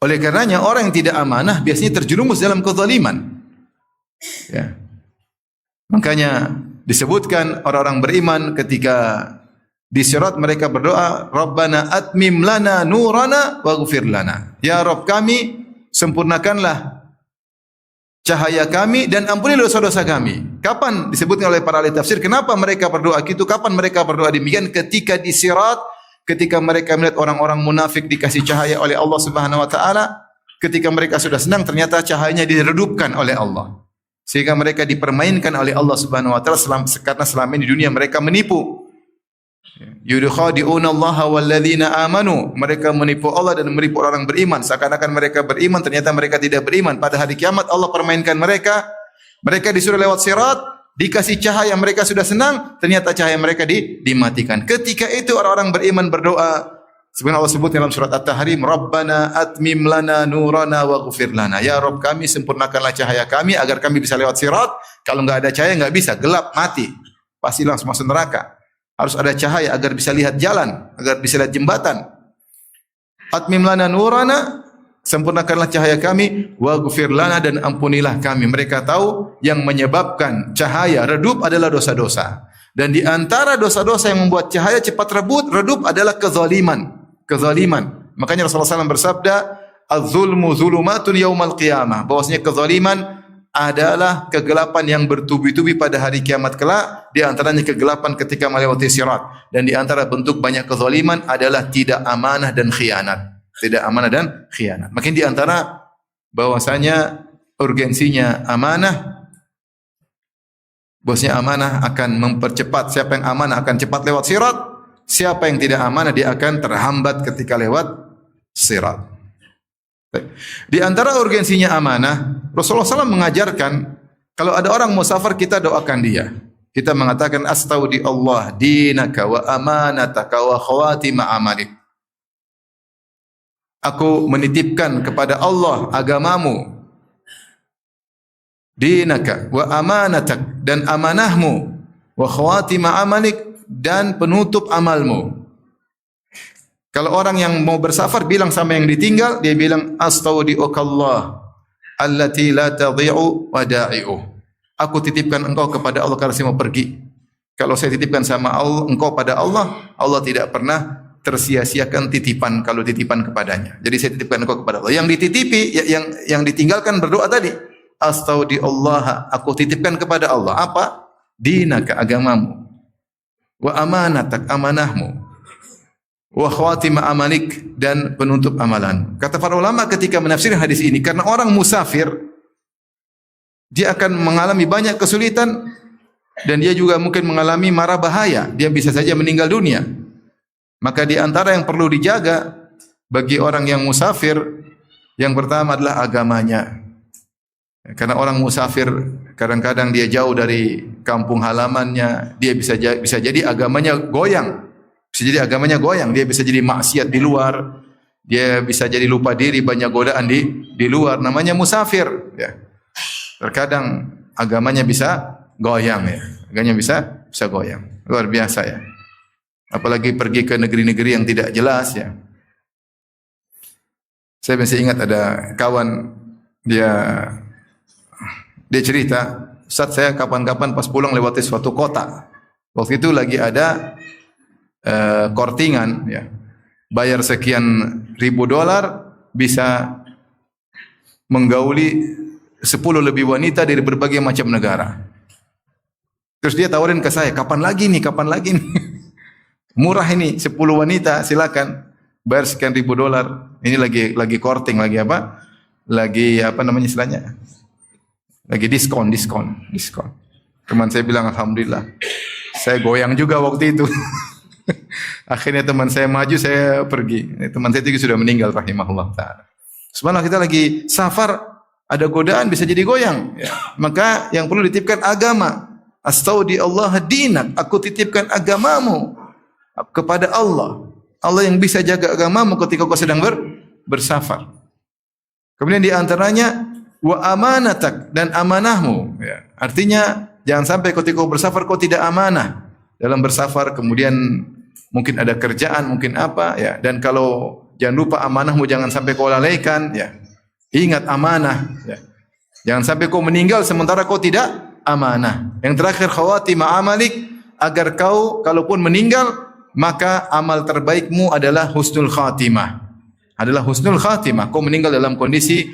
Oleh karenanya orang yang tidak amanah biasanya terjerumus dalam kezaliman. Ya. Makanya disebutkan orang-orang beriman ketika di sirat mereka berdoa, Rabbana atmim lana nurana waghfir lana. Ya Rabb kami, sempurnakanlah cahaya kami dan ampuni dosa-dosa kami. Kapan disebutkan oleh para ahli tafsir, kenapa mereka berdoa gitu? Kapan mereka berdoa demikian? Ketika di sirat, ketika mereka melihat orang-orang munafik dikasih cahaya oleh Allah Subhanahu wa taala, ketika mereka sudah senang ternyata cahayanya diredupkan oleh Allah. Sehingga mereka dipermainkan oleh Allah Subhanahu wa taala karena selama ini di dunia mereka menipu. Yudkhadi'una Allah walladzina amanu. Mereka menipu Allah dan menipu orang beriman. Seakan-akan mereka beriman, ternyata mereka tidak beriman. Pada hari kiamat Allah permainkan mereka. Mereka disuruh lewat sirat, dikasih cahaya, mereka sudah senang, ternyata cahaya mereka dimatikan. Ketika itu orang-orang beriman berdoa, sebenarnya Allah sebut dalam surat At-Tahrim, Rabbana atmim lana nurana waghfir lana. Ya Rabb kami, sempurnakanlah cahaya kami agar kami bisa lewat sirat. Kalau enggak ada cahaya enggak bisa, gelap, mati. Pasti langsung masuk neraka. Harus ada cahaya agar bisa lihat jalan, agar bisa lihat jembatan. Atmim lana nurana, sempurnakanlah cahaya kami, waghfir lana, dan ampunilah kami. Mereka tahu yang menyebabkan cahaya redup adalah dosa-dosa. Dan di antara dosa-dosa yang membuat cahaya cepat redup adalah kezaliman. Kezaliman. Makanya Rasulullah SAW bersabda, az-zulmu zulumatun yaumal qiyamah. Bahwasanya kezaliman adalah kegelapan yang bertubi-tubi pada hari kiamat kelak, di antaranya kegelapan ketika melewati sirat, dan di antara bentuk banyak kezaliman adalah tidak amanah dan khianat. Tidak amanah dan khianat. Makin di antara bahwasanya urgensinya amanah, bahwasanya amanah akan mempercepat, siapa yang amanah akan cepat lewat sirat, siapa yang tidak amanah dia akan terhambat ketika lewat sirat. Di antara urgensinya amanah, Rasulullah SAW mengajarkan kalau ada orang musafir kita doakan dia. Kita mengatakan astaudi Allah dinaka wa amanataka wa khawatima amalik. Aku menitipkan kepada Allah agamamu, dinaka wa amanatak, dan amanahmu, wa khawatima amalik, dan penutup amalmu. Kalau orang yang mau bersafar bilang sama yang ditinggal, dia bilang astaudiukallah allati la tadhi'u wada'i'u. Aku titipkan engkau kepada Allah karena saya mau pergi. Kalau saya titipkan sama Allah, engkau pada Allah, Allah tidak pernah tersia-siakan titipan kalau titipan kepadanya. Jadi saya titipkan engkau kepada Allah. Yang dititipi, yang ditinggalkan berdoa tadi. Astaudiullah, aku titipkan kepada Allah. Apa? Dinaka, agamamu. Wa amanatak, amanahmu. Wa khawatima amalik, dan penutup amalan. Kata para ulama ketika menafsirkan hadis ini, karena orang musafir dia akan mengalami banyak kesulitan dan dia juga mungkin mengalami mara bahaya, dia bisa saja meninggal dunia. Maka di antara yang perlu dijaga bagi orang yang musafir, yang pertama adalah agamanya. Karena orang musafir kadang-kadang dia jauh dari kampung halamannya, dia bisa jadi agamanya goyang. Bisa jadi agamanya goyang, dia bisa jadi maksiat di luar, dia bisa jadi lupa diri, banyak godaan di luar, namanya musafir. Ya. Terkadang agamanya bisa goyang, ya. Agamanya bisa goyang, luar biasa ya. Apalagi pergi ke negeri-negeri yang tidak jelas ya. Saya masih ingat ada kawan dia cerita, saat saya kapan-kapan pas pulang lewati suatu kota, waktu itu lagi ada kortingan ya, bayar sekian ribu dolar bisa menggauli 10 lebih wanita dari berbagai macam negara. Terus dia tawarin ke saya, kapan lagi nih? Murah ini, 10 wanita silakan bayar sekian ribu dolar. Ini lagi korting, lagi apa? Lagi apa namanya istilahnya? Lagi diskon. Teman saya bilang alhamdulillah. Saya goyang juga waktu itu. Akhirnya teman saya maju, saya pergi. Teman saya itu sudah meninggal rahimahullah ta'ala. Subhanallah, kita lagi safar, ada godaan bisa jadi goyang. Ya. Maka yang perlu dititipkan agama. Astaudi Allah dinak. Aku titipkan agamamu kepada Allah. Allah yang bisa jaga agamamu ketika kau sedang bersafar. Kemudian di antaranya wa amanatak, dan amanahmu. Ya. Artinya jangan sampai ketika kau bersafar kau tidak amanah dalam bersafar. Kemudian mungkin ada kerjaan, mungkin apa. Ya. Dan kalau jangan lupa amanahmu jangan sampai kau lalaikan. Ya. Ingat amanah. Ya. Jangan sampai kau meninggal sementara kau tidak amanah. Yang terakhir khawatimah amalik, agar kau kalaupun meninggal maka amal terbaikmu adalah husnul khatimah. Adalah husnul khatimah. Kau meninggal dalam kondisi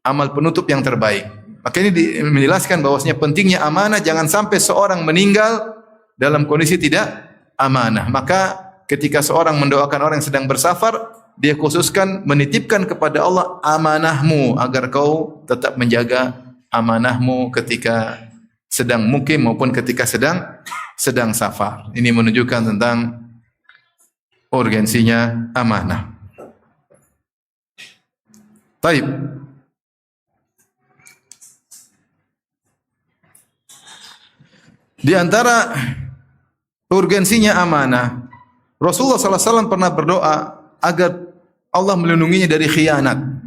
amal penutup yang terbaik. Maka ini menjelaskan bahwasanya pentingnya amanah. Jangan sampai seorang meninggal dalam kondisi tidak amanah. Maka ketika seorang mendoakan orang yang sedang bersafar, dia khususkan menitipkan kepada Allah amanahmu agar kau tetap menjaga amanahmu ketika sedang mukim maupun ketika sedang safar. Ini menunjukkan tentang urgensinya amanah. Taib. Di antara urgensinya amanah, Rasulullah SAW pernah berdoa agar Allah melindunginya dari khianat,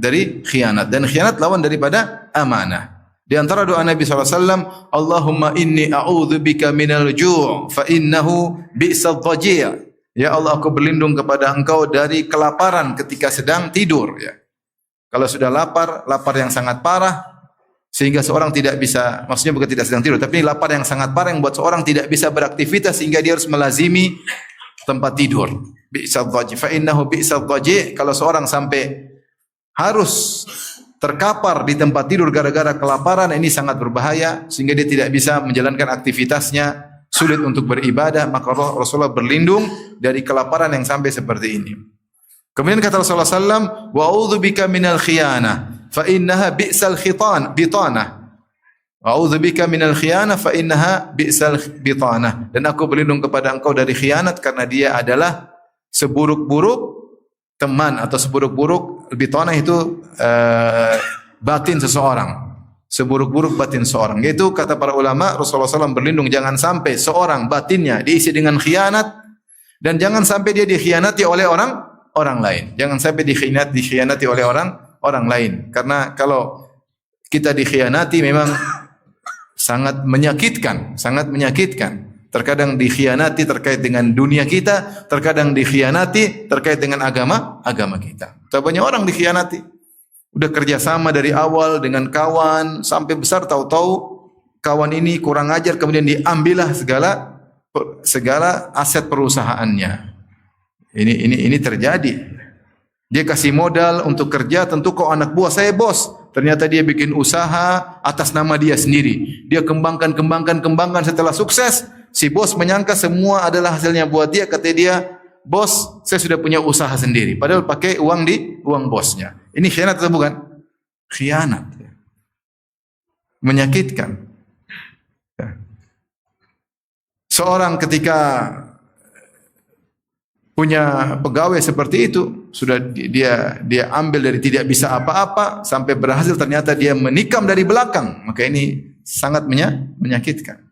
dan khianat lawan daripada amanah. Di antara doa Nabi SAW, Allahumma inni a'udzubika minal ju' fa innahu bi'sal dhaji'. Ya Allah, aku berlindung kepada Engkau dari kelaparan ketika sedang tidur. Ya. Kalau sudah lapar yang sangat parah, sehingga seorang tidak bisa, maksudnya bukan tidak sedang tidur, tapi lapar yang sangat parah yang buat seorang tidak bisa beraktivitas sehingga dia harus melazimi tempat tidur. Bi'sal dhaji', fa innahu bi'sal dhaji'. Kalau seorang sampai harus terkapar di tempat tidur gara-gara kelaparan, ini sangat berbahaya sehingga dia tidak bisa menjalankan aktivitasnya, sulit untuk beribadah. Maka Rasulullah berlindung dari kelaparan yang sampai seperti ini. Kemudian kata Rasulullah SAW, wa a'udzubika minal khiyanah fa innaha bi'sal bitanah. Wa a'udzubika minal khiyanah fa innaha bi'sal bitanah. Dan aku berlindung kepada Engkau dari khianat karena dia adalah seburuk-buruk teman atau seburuk-buruk. Bitanah itu batin seseorang. Seburuk-buruk batin seseorang. Yaitu kata para ulama, Rasulullah SAW berlindung jangan sampai seorang batinnya diisi dengan khianat, dan jangan sampai dia dikhianati oleh orang lain. Jangan sampai dikhianati oleh orang lain. Karena kalau kita dikhianati memang sangat menyakitkan, sangat menyakitkan. Terkadang dikhianati terkait dengan dunia kita, terkadang dikhianati terkait dengan agama kita. Banyak orang dikhianati. Udah kerjasama dari awal dengan kawan sampai besar, tahu-tahu kawan ini kurang ajar, kemudian diambillah segala aset perusahaannya. Ini terjadi. Dia kasih modal untuk kerja, tentu kok anak buah saya bos. Ternyata dia bikin usaha atas nama dia sendiri. Dia kembangkan setelah sukses. Si bos menyangka semua adalah hasilnya buat dia. Kata dia, bos, saya sudah punya usaha sendiri. Padahal pakai uang bosnya. Ini khianat atau bukan? Khianat. Menyakitkan. Seorang ketika punya pegawai seperti itu, sudah dia ambil dari tidak bisa apa-apa sampai berhasil, ternyata dia menikam dari belakang. Maka ini sangat menyakitkan.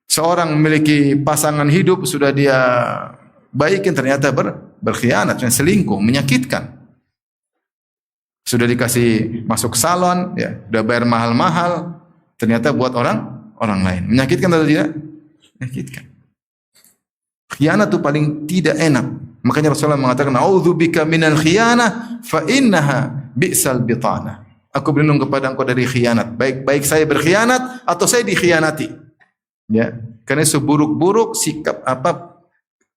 Seorang memiliki pasangan hidup, sudah dia baikin, ternyata berkhianat, selingkuh, menyakitkan. Sudah dikasih masuk salon, ya, sudah bayar mahal-mahal, ternyata buat orang lain. Menyakitkan atau tidak? Menyakitkan. Khianat itu paling tidak enak. Makanya Rasulullah mengatakan, "A'udzubika minal khiyanah fa innaha bi'sal bitanah." Aku berlindung kepada Engkau dari khianat. Baik saya berkhianat atau saya dikhianati. Ya, karena seburuk-buruk sikap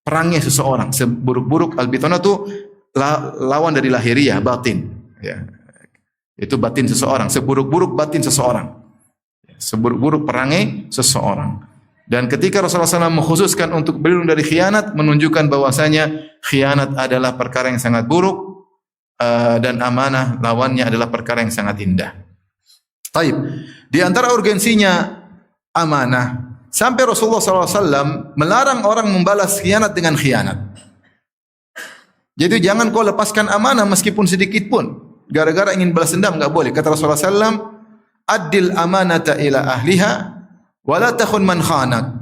perangnya seseorang, seburuk-buruk al-bitanah itu lawan dari lahiriah, batin. Ya. Itu batin seseorang, seburuk-buruk batin seseorang. Seburuk-buruk perangnya seseorang. Dan ketika Rasulullah SAW mengkhususkan untuk berlindung dari khianat, menunjukkan bahwasanya khianat adalah perkara yang sangat buruk, dan amanah lawannya adalah perkara yang sangat indah. Taib. Di antara urgensinya amanah, sampai Rasulullah SAW melarang orang membalas khianat dengan khianat. Jadi jangan kau lepaskan amanah meskipun sedikit pun. gara-gara ingin balas dendam, enggak boleh. Kata Rasulullah sallam, "Addil amanata ila ahliha wa la takhun man khanak."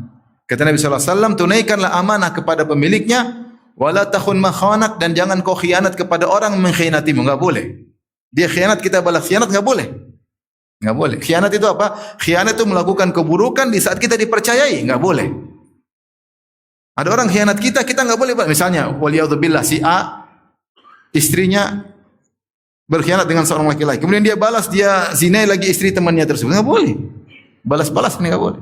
Kata Nabi sallallahu alaihi wasallam, tunaikanlah amanah kepada pemiliknya, wa la takhun man khanak, dan jangan kau khianat kepada orang yang mengkhianatimu, enggak boleh. Dia khianat, kita balas khianat, enggak boleh. Enggak boleh. Khianat itu apa? Khianat itu melakukan keburukan di saat kita dipercayai, enggak boleh. Ada orang khianat kita, kita enggak boleh. Misalnya, waliyadzubillah, si A istrinya berkhianat dengan seorang laki-laki. Kemudian dia balas, dia zinai lagi istri temannya tersebut. Enggak boleh. Balas-balas ini enggak boleh.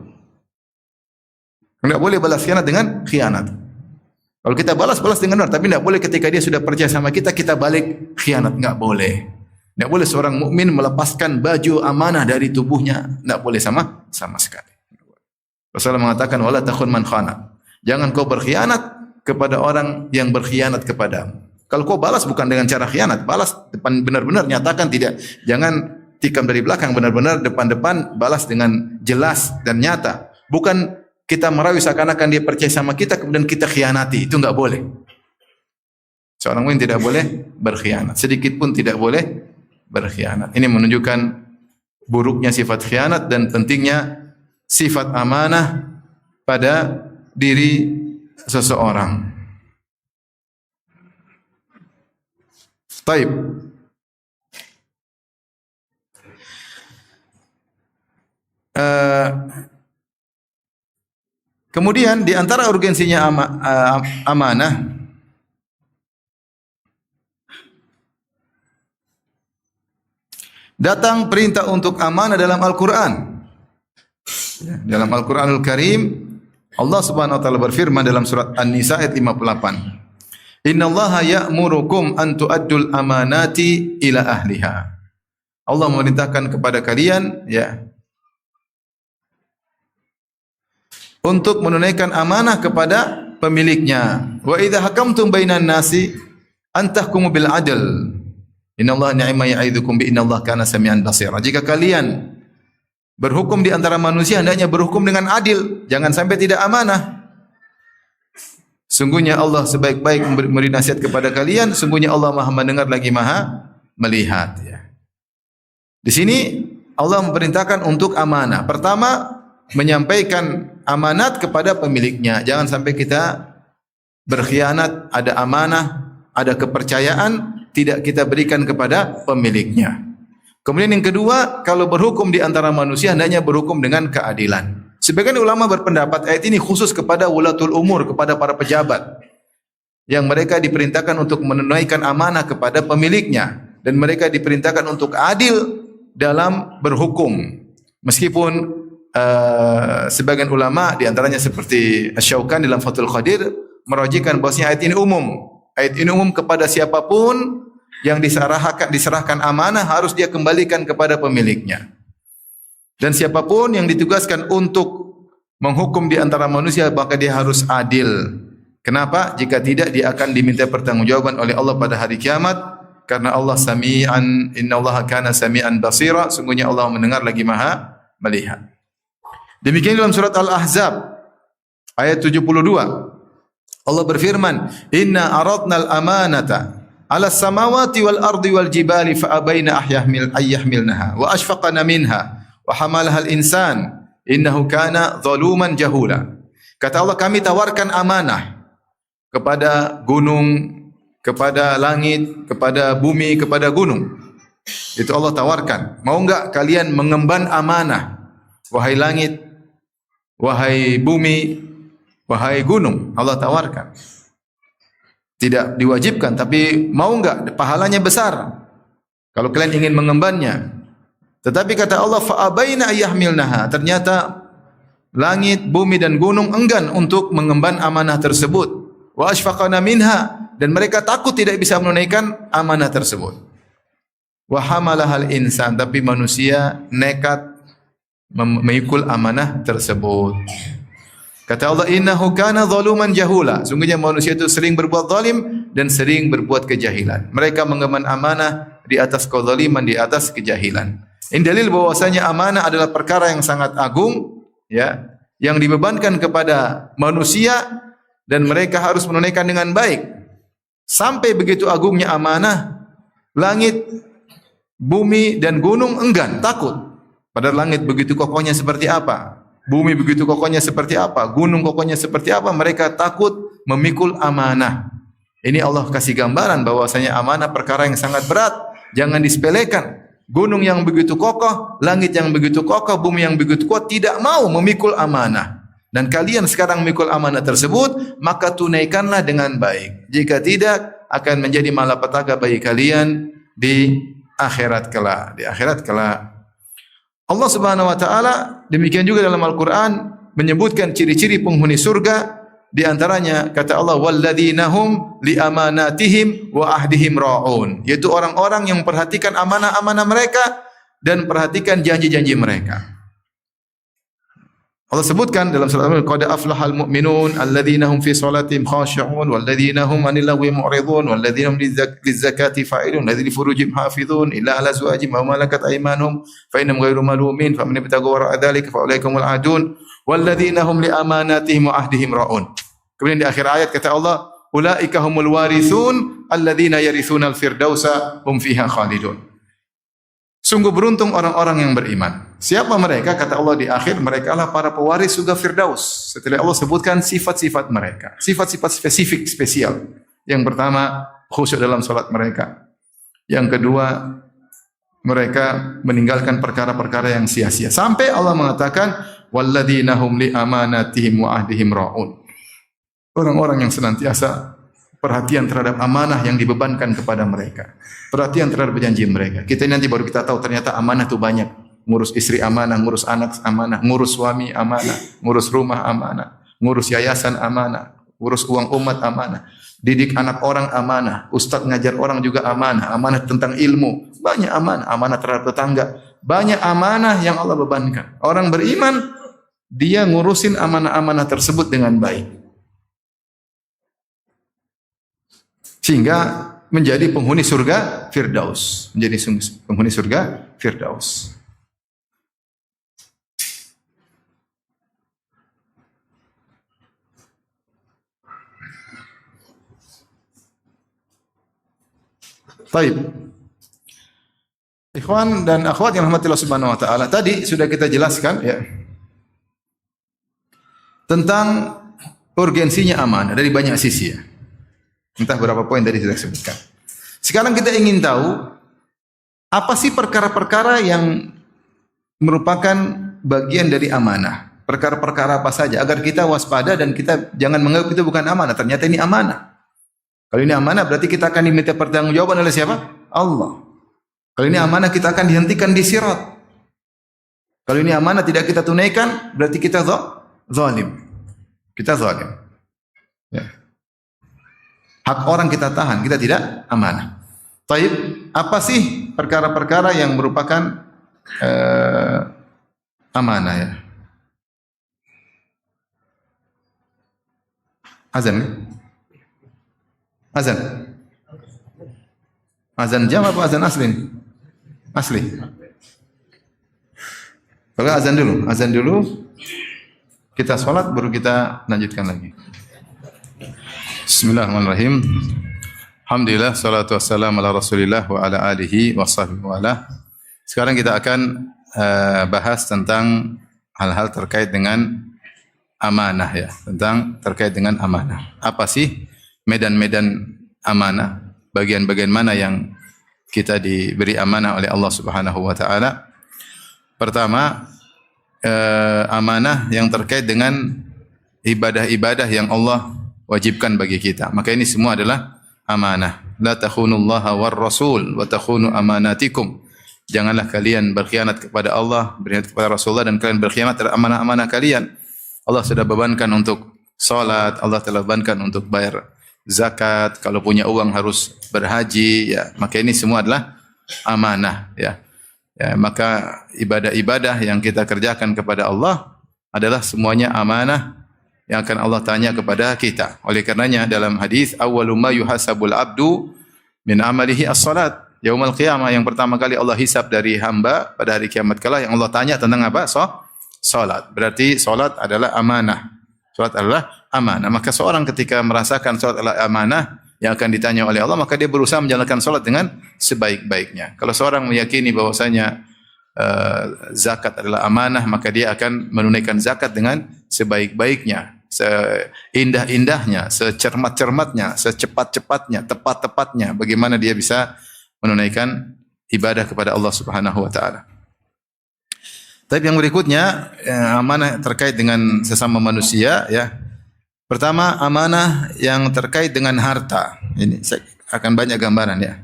Enggak boleh balas khianat dengan khianat. Kalau kita balas dengan benar, tapi enggak boleh ketika dia sudah percaya sama kita, kita balik khianat. Enggak boleh. Enggak boleh seorang mukmin melepaskan baju amanah dari tubuhnya. Enggak boleh sama sekali. Rasulullah mengatakan, wala takhun man khana. Jangan kau berkhianat kepada orang yang berkhianat kepadamu. Kalau kau balas bukan dengan cara khianat, balas depan benar-benar, nyatakan, tidak. Jangan tikam dari belakang, benar-benar depan-depan, balas dengan jelas dan nyata. Bukan kita merayu seakan-akan dia percaya sama kita, kemudian kita khianati. Itu enggak boleh. Seorang mukmin tidak boleh berkhianat. Sedikit pun tidak boleh berkhianat. Ini menunjukkan buruknya sifat khianat dan pentingnya sifat amanah pada diri seseorang. Taib. Kemudian di antara urgensinya amanah, datang perintah untuk amanah dalam Al-Quran. Dalam Al-Quranul Karim, Allah Subhanahu wa taala berfirman dalam surat An-Nisa ayat 58. Innallaha ya'murukum an tu'addul amanati ila ahliha. Allah memerintahkan kepada kalian, ya, untuk menunaikan amanah kepada pemiliknya. Wa idza hakamtum bainan nasi an tahkumu bil adl. Innallaha ni'ma ya'idukum bi innallaha kana samian basira. Jika kalian berhukum di antara manusia, hendaknya berhukum dengan adil, jangan sampai tidak amanah. Sungguhnya Allah sebaik-baik memberi nasihat kepada kalian, sungguhnya Allah Maha mendengar lagi Maha melihat, ya. Di sini Allah memerintahkan untuk amanah. Pertama, menyampaikan amanat kepada pemiliknya. Jangan sampai kita berkhianat, ada amanah, ada kepercayaan, tidak kita berikan kepada pemiliknya. Kemudian yang kedua, kalau berhukum di antara manusia, hendaknya berhukum dengan keadilan. Sebagian ulama berpendapat ayat ini khusus kepada wulatul umur, kepada para pejabat, yang mereka diperintahkan untuk menunaikan amanah kepada pemiliknya, dan mereka diperintahkan untuk adil dalam berhukum. Meskipun sebagian ulama, di antaranya seperti Asy-Syaukani dalam Fathul Qadir, merajikan bahwasanya ayat ini umum. Ayat ini umum kepada siapapun yang diserahkan amanah, harus dia kembalikan kepada pemiliknya. Dan siapapun yang ditugaskan untuk menghukum di antara manusia, maka dia harus adil. Kenapa? Jika tidak, dia akan diminta pertanggungjawaban oleh Allah pada hari kiamat. Karena Allah sami'an, innallaha kana sami'an basira, sungguhnya Allah mendengar lagi Maha melihat. Demikian dalam surat Al-Ahzab ayat 72. Allah berfirman, "Inna aradnal amanata 'ala samawati wal ardi wal jibali fa abaina ayyahmilnaha wa ashfaqna minha wa hamalaha al-insan innahu kana zaluman jahula." Kata Allah, kami tawarkan amanah kepada gunung, kepada langit, kepada bumi, kepada gunung. Itu Allah tawarkan. Mau enggak kalian mengemban amanah, wahai langit, wahai bumi, wahai gunung? Allah tawarkan. Tidak diwajibkan, tapi mau enggak? Pahalanya besar kalau kalian ingin mengembannya. Tetapi kata Allah, fa abaina ayyahmilnaha. Ternyata langit, bumi dan gunung enggan untuk mengemban amanah tersebut. Wa ashfaqana minha, dan mereka takut tidak bisa menunaikan amanah tersebut. Wa hamalahal insan, tapi manusia nekat memikul amanah tersebut. Kata Allah, innahu kana zaluman jahula. Sungguhnya manusia itu sering berbuat zalim dan sering berbuat kejahilan. Mereka mengemban amanah di atas kezaliman, di atas kejahilan. Ini dalil bahwasanya amanah adalah perkara yang sangat agung, ya, yang dibebankan kepada manusia dan mereka harus menunaikan dengan baik. Sampai begitu agungnya amanah, langit Bumi dan gunung enggan, takut. Padahal langit begitu kokohnya seperti apa, bumi begitu kokohnya seperti apa, gunung kokohnya seperti apa, mereka takut memikul amanah. Ini Allah kasih gambaran bahwasanya amanah perkara yang sangat berat, jangan disepelekan. Gunung yang begitu kokoh, langit yang begitu kokoh, bumi yang begitu kuat tidak mau memikul amanah. Dan kalian sekarang memikul amanah tersebut, maka tunaikanlah dengan baik. Jika tidak, akan menjadi malapetaka bagi kalian di akhirat kelak. Di akhirat kelak. Allah Subhanahu wa taala demikian juga dalam Al-Qur'an menyebutkan ciri-ciri penghuni surga, di antaranya kata Allah walladzina hum li amanatihim wa ahdihim raun, yaitu orang-orang yang memperhatikan amanah-amanah mereka dan perhatikan janji-janji mereka. Allah sebutkan dalam surat Al-Mulk, qad aflahal mu'minun alladzina hum fi salatihim khashi'un walladzina hum 'anil lagwi mu'ridun walladzina hum lizakati fa'ilun walladzina li furujihim hafizun illa 'ala azwajihim aw malakat aymanuhum fa innahum ghairu malumin faman ibtagha wara'a dzalika fa ulaika humul 'adun walladzina hum li amanatihim wa ahdihim ra'un. Kemudian di akhir ayat kata Allah, ulaika humul warithun alladzina yarithuna al-firdausa hum fiha khalidun. Sungguh beruntung orang-orang yang beriman. Siapa mereka? Kata Allah di akhir, mereka lah para pewaris surga Firdaus. Setelah Allah sebutkan sifat-sifat mereka. Sifat-sifat spesifik, spesial. Yang pertama, khusyuk dalam salat mereka. Yang kedua, mereka meninggalkan perkara-perkara yang sia-sia. Sampai Allah mengatakan, walladzina hum li amanatihim wa ahdihim ra'un. Orang-orang yang senantiasa perhatian terhadap amanah yang dibebankan kepada mereka. Perhatian terhadap janji mereka. Kita nanti baru kita tahu ternyata amanah itu banyak. Ngurus istri amanah, ngurus anak amanah, ngurus suami amanah, ngurus rumah amanah, ngurus yayasan amanah, ngurus uang umat amanah, didik anak orang amanah, ustaz ngajar orang juga amanah, amanah tentang ilmu, banyak amanah, amanah terhadap tetangga, banyak amanah yang Allah bebankan. Orang beriman dia ngurusin amanah-amanah tersebut dengan baik, sehingga menjadi penghuni surga Firdaus, menjadi penghuni surga Firdaus. Baik. Ikhwan dan akhwat yang rahmatillah subhanahu wa ta'ala, tadi sudah kita jelaskan ya tentang urgensinya amanah dari banyak sisi ya. Entah berapa poin tadi sudah disebutkan. Sekarang kita ingin tahu apa sih perkara-perkara yang merupakan bagian dari amanah. Perkara-perkara apa saja agar kita waspada dan kita jangan menganggap itu bukan amanah. Ternyata ini amanah. Kalau ini amanah berarti kita akan diminta pertanggungjawaban oleh siapa? Allah. Kalau ini amanah kita akan dihentikan di sirat. Kalau ini amanah tidak kita tunaikan berarti kita zalim. Kita zalim. Ya. Hak orang kita tahan, kita tidak amanah. Taib, apa sih perkara-perkara yang merupakan amanah ya? Azan kan? Azan. Azan jam apa azan asli? Asli. Kalau azan dulu. Kita sholat baru kita lanjutkan lagi. Bismillahirrahmanirrahim. Alhamdulillah, salatu wassalamu ala Rasulillah wa ala alihi wa sahbihi wa ala. Sekarang kita akan bahas tentang hal-hal terkait dengan amanah ya, terkait dengan amanah. Apa sih medan-medan amanah? Bagian-bagian mana yang kita diberi amanah oleh Allah Subhanahu wa taala? Pertama, amanah yang terkait dengan ibadah-ibadah yang Allah wajibkan bagi kita. Maka ini semua adalah amanah. La takhunullaha war rasul wa takhunu amanatikum. Janganlah kalian berkhianat kepada Allah, berkhianat kepada Rasulullah dan kalian berkhianat terhadap amanah-amanah kalian. Allah sudah bebankan untuk salat, Allah telah bebankan untuk bayar zakat, kalau punya uang harus berhaji ya. Maka ini semua adalah amanah ya. Ya, maka ibadah-ibadah yang kita kerjakan kepada Allah adalah semuanya amanah yang akan Allah tanya kepada kita. Oleh karenanya dalam hadis awwalu ma yuhasabul abdu min amalihi as-salat. Yaumul qiyamah yang pertama kali Allah hisab dari hamba pada hari kiamat kala yang Allah tanya tentang apa? Salat. Berarti salat adalah amanah. Salat adalah amanah. Maka seorang ketika merasakan salat adalah amanah, yang akan ditanya oleh Allah, maka dia berusaha menjalankan salat dengan sebaik-baiknya. Kalau seorang meyakini bahwasanya zakat adalah amanah, maka dia akan menunaikan zakat dengan sebaik-baiknya, seindah-indahnya, secermat-cermatnya, secepat-cepatnya, tepat-tepatnya. Bagaimana dia bisa menunaikan ibadah kepada Allah Subhanahu wa taala. Tapi yang berikutnya amanah terkait dengan sesama manusia ya. Pertama, amanah yang terkait dengan harta. Ini saya akan banyak gambaran ya.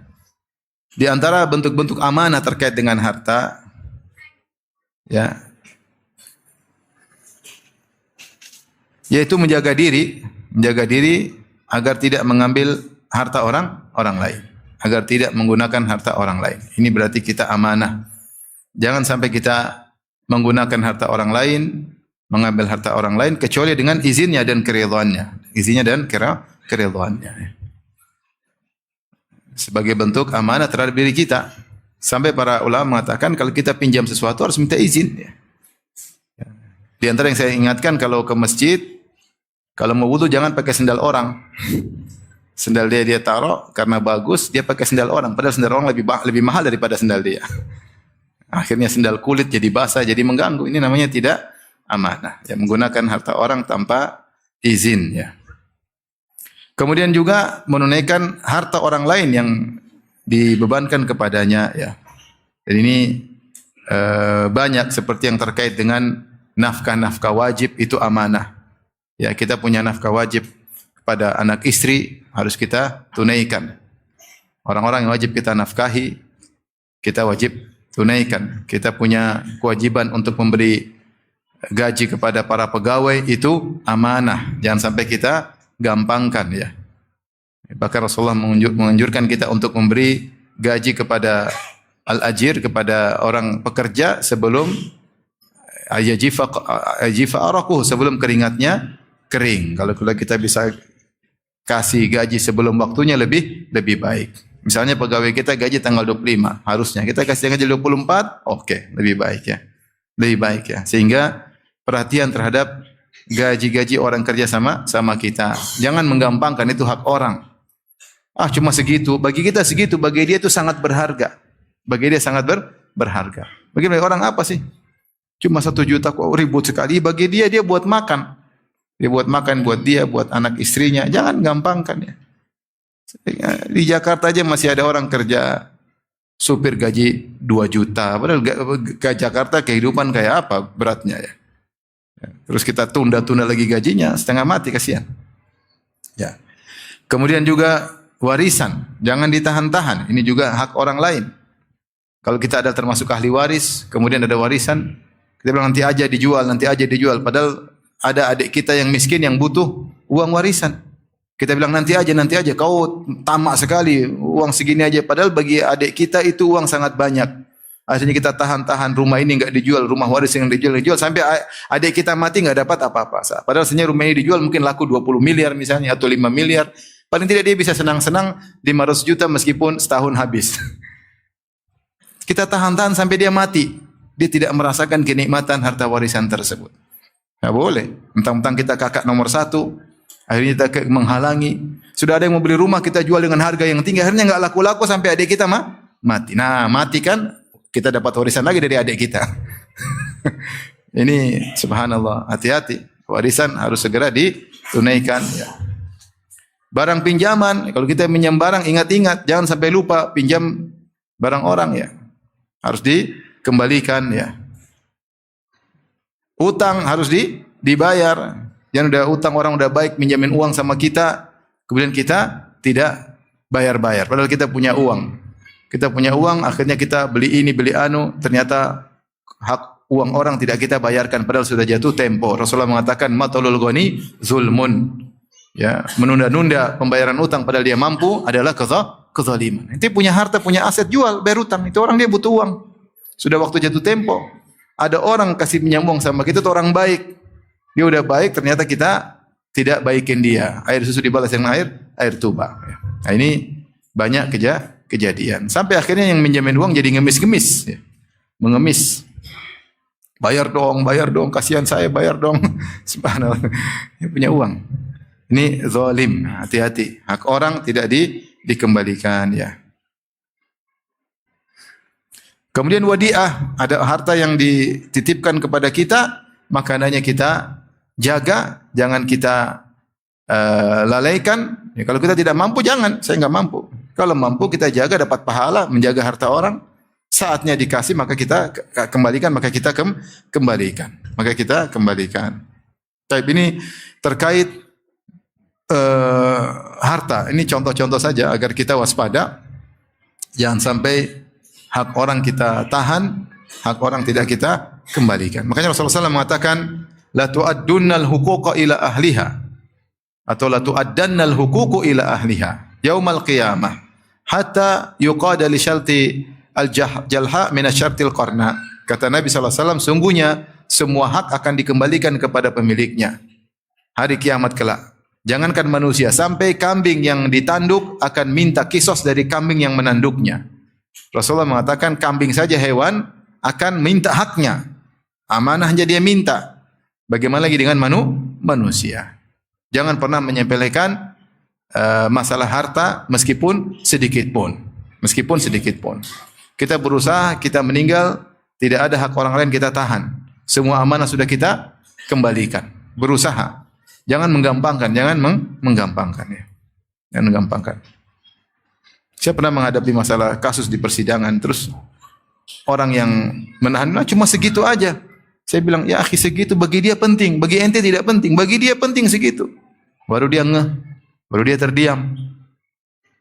Di antara bentuk-bentuk amanah terkait dengan harta ya, yaitu menjaga diri agar tidak mengambil harta orang lain, agar tidak menggunakan harta orang lain. Ini berarti kita amanah. Jangan sampai kita menggunakan harta orang lain, mengambil harta orang lain kecuali dengan izinnya dan keridhaannya. Izinnya dan keridhaannya. Sebagai bentuk amanah terhadap diri kita. Sampai para ulama mengatakan kalau kita pinjam sesuatu harus minta izin. Di antara yang saya ingatkan, kalau ke masjid, kalau mau wudu jangan pakai sendal orang. Sendal dia taruh karena bagus, dia pakai sendal orang. Padahal sendal orang lebih mahal daripada sendal dia. Akhirnya sendal kulit jadi basah, jadi mengganggu. Ini namanya tidak amanah. Ya, menggunakan harta orang tanpa izin. Ya. Kemudian juga menunaikan harta orang lain yang dibebankan kepadanya. Ya. Dan ini banyak seperti yang terkait dengan nafkah-nafkah wajib, itu amanah. Ya, kita punya nafkah wajib kepada anak istri, harus kita tunaikan. Orang-orang yang wajib kita nafkahi, kita wajib tunaikan. Kita punya kewajiban untuk memberi gaji kepada para pegawai, itu amanah. Jangan sampai kita gampangkan ya. Bahkan Rasulullah menganjurkan kita untuk memberi gaji kepada al-ajir, kepada orang pekerja sebelum ayajifa araquh, sebelum keringatnya kering. Kalau kita bisa kasih gaji sebelum waktunya lebih baik. Misalnya pegawai kita gaji tanggal 25, harusnya kita kasih gaji 24, oke, lebih baik ya. Lebih baik ya. Sehingga perhatian terhadap gaji-gaji orang kerja sama kita. Jangan menggampangkan, itu hak orang. Ah, cuma segitu, bagi kita segitu, bagi dia itu sangat berharga. Bagi dia sangat berharga. Bagi orang apa sih? Cuma 1 juta kok ribut sekali, bagi dia buat makan. Dia buat makan buat dia, buat anak istrinya. Jangan gampangkan ya. Di Jakarta aja masih ada orang kerja supir gaji 2 juta. Padahal ke Jakarta kehidupan kayak apa beratnya ya. Terus kita tunda-tunda lagi gajinya, setengah mati, kasihan. Ya. Kemudian juga warisan, jangan ditahan-tahan. Ini juga hak orang lain. Kalau kita ada termasuk ahli waris, kemudian ada warisan, kita bilang nanti aja dijual. Padahal ada adik kita yang miskin yang butuh uang warisan. Kita bilang nanti aja, kau tamak sekali, uang segini aja. Padahal bagi adik kita itu uang sangat banyak. Akhirnya kita tahan-tahan, rumah ini enggak dijual, rumah waris yang dijual, sampai adik kita mati enggak dapat apa-apa. Padahal sebenarnya rumah ini dijual mungkin laku 20 miliar misalnya, atau 5 miliar. Paling tidak dia bisa senang-senang 500 juta meskipun setahun habis. Kita tahan-tahan sampai dia mati. Dia tidak merasakan kenikmatan harta warisan tersebut. Enggak boleh. Mentang-mentang kita kakak nomor 1, akhirnya kita menghalangi. Sudah ada yang mau beli rumah, kita jual dengan harga yang tinggi. Akhirnya enggak laku-laku sampai adik kita mati. Nah, mati kan kita dapat warisan lagi dari adik kita. Ini subhanallah, hati-hati. Warisan harus segera ditunaikan. Ya. Barang pinjaman, kalau kita pinjam barang, ingat-ingat. Jangan sampai lupa pinjam barang orang ya. Harus dikembalikan ya. Utang harus dibayar. Yang udah utang, orang udah baik minjamin uang sama kita, kemudian kita tidak bayar-bayar. Padahal kita punya uang. Kita punya uang, akhirnya kita beli ini, beli anu, ternyata hak uang orang tidak kita bayarkan, padahal sudah jatuh tempo. Rasulullah mengatakan, matalul ghani zulmun. Ya, menunda-nunda pembayaran utang padahal dia mampu adalah kezaliman. Nanti punya harta, punya aset, jual, bayar utang. Itu orang dia butuh uang. Sudah waktu jatuh tempo. Ada orang kasih pinjam uang sama kita, itu orang baik. Dia udah baik, ternyata kita tidak baikin dia. Air susu dibalas dengan air tuba. Nah, ini banyak kejadian. Sampai akhirnya yang minjamin uang jadi ngemis-ngemis. Ya. Mengemis. Bayar dong, kasihan saya, bayar dong. Subhanallah. Dia punya uang. Ini zalim. Hati-hati. Hak orang tidak dikembalikan ya. Kemudian wadi'ah, ada harta yang dititipkan kepada kita, maka hendaknya kita jaga, jangan kita lalaikan. Ya, kalau kita tidak mampu, jangan. Saya enggak mampu. Kalau mampu kita jaga, dapat pahala menjaga harta orang. Saatnya dikasih maka kita kembalikan, maka kita kembalikan. Maka kita kembalikan. Tapi ini terkait harta. Ini contoh-contoh saja agar kita waspada. Jangan sampai hak orang kita tahan, hak orang tidak kita kembalikan. Makanya Rasulullah SAW mengatakan, la tu'addunnal huquqa ila ahliha, atau la tu'addannal huququ ila ahliha yaumal qiyamah hatta yuqada li syalti al-jalha min asyartil qarna. Kata Nabi SAW, sungguhnya semua hak akan dikembalikan kepada pemiliknya hari kiamat kelak. Jangankan manusia, sampai kambing yang ditanduk akan minta kisos dari kambing yang menanduknya. Rasulullah mengatakan kambing saja hewan akan minta haknya. Amanahnya dia minta. Bagaimana lagi dengan manusia? Jangan pernah menyepelekan masalah harta meskipun sedikit pun. Meskipun sedikit pun. Kita berusaha, kita meninggal, tidak ada hak orang lain kita tahan. Semua amanah sudah kita kembalikan. Berusaha. Jangan menggampangkan, jangan menggampangkan ya. Jangan menggampangkan. Saya pernah menghadapi masalah kasus di persidangan, terus orang yang menahan cuma segitu aja. Saya bilang, ya akhi, segitu bagi dia penting, bagi ente tidak penting, bagi dia penting segitu. Baru dia ngeh, baru dia terdiam.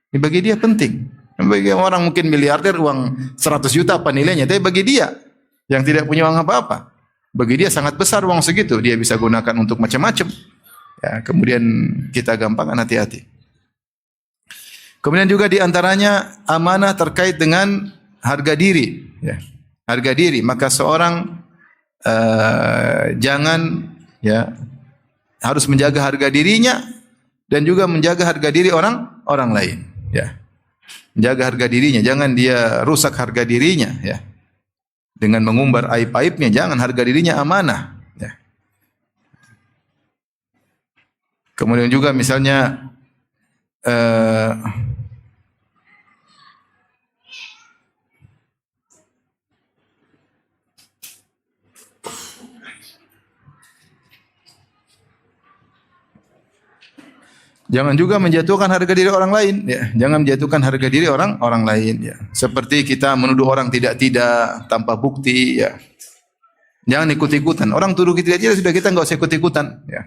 Ini bagi dia penting. Bagi orang mungkin miliarder uang 100 juta apa nilainya, tapi bagi dia yang tidak punya uang apa-apa, bagi dia sangat besar uang segitu, dia bisa gunakan untuk macam-macam. Ya, kemudian kita gampang, hati-hati. Kemudian juga diantaranya amanah terkait dengan harga diri. Ya. Harga diri. Maka seorang jangan ya harus menjaga harga dirinya dan juga menjaga harga diri orang lain. Ya. Menjaga harga dirinya. Jangan dia rusak harga dirinya. Ya. Dengan mengumbar aib-aibnya. Jangan, harga dirinya amanah. Ya. Kemudian juga misalnya jangan juga menjatuhkan harga diri orang lain, ya. Jangan menjatuhkan harga diri orang lain, ya. Seperti kita menuduh orang tidak tanpa bukti, ya. Jangan ikut-ikutan. Orang tuduh kita tidak sudah, kita enggak usah ikut-ikutan, ya.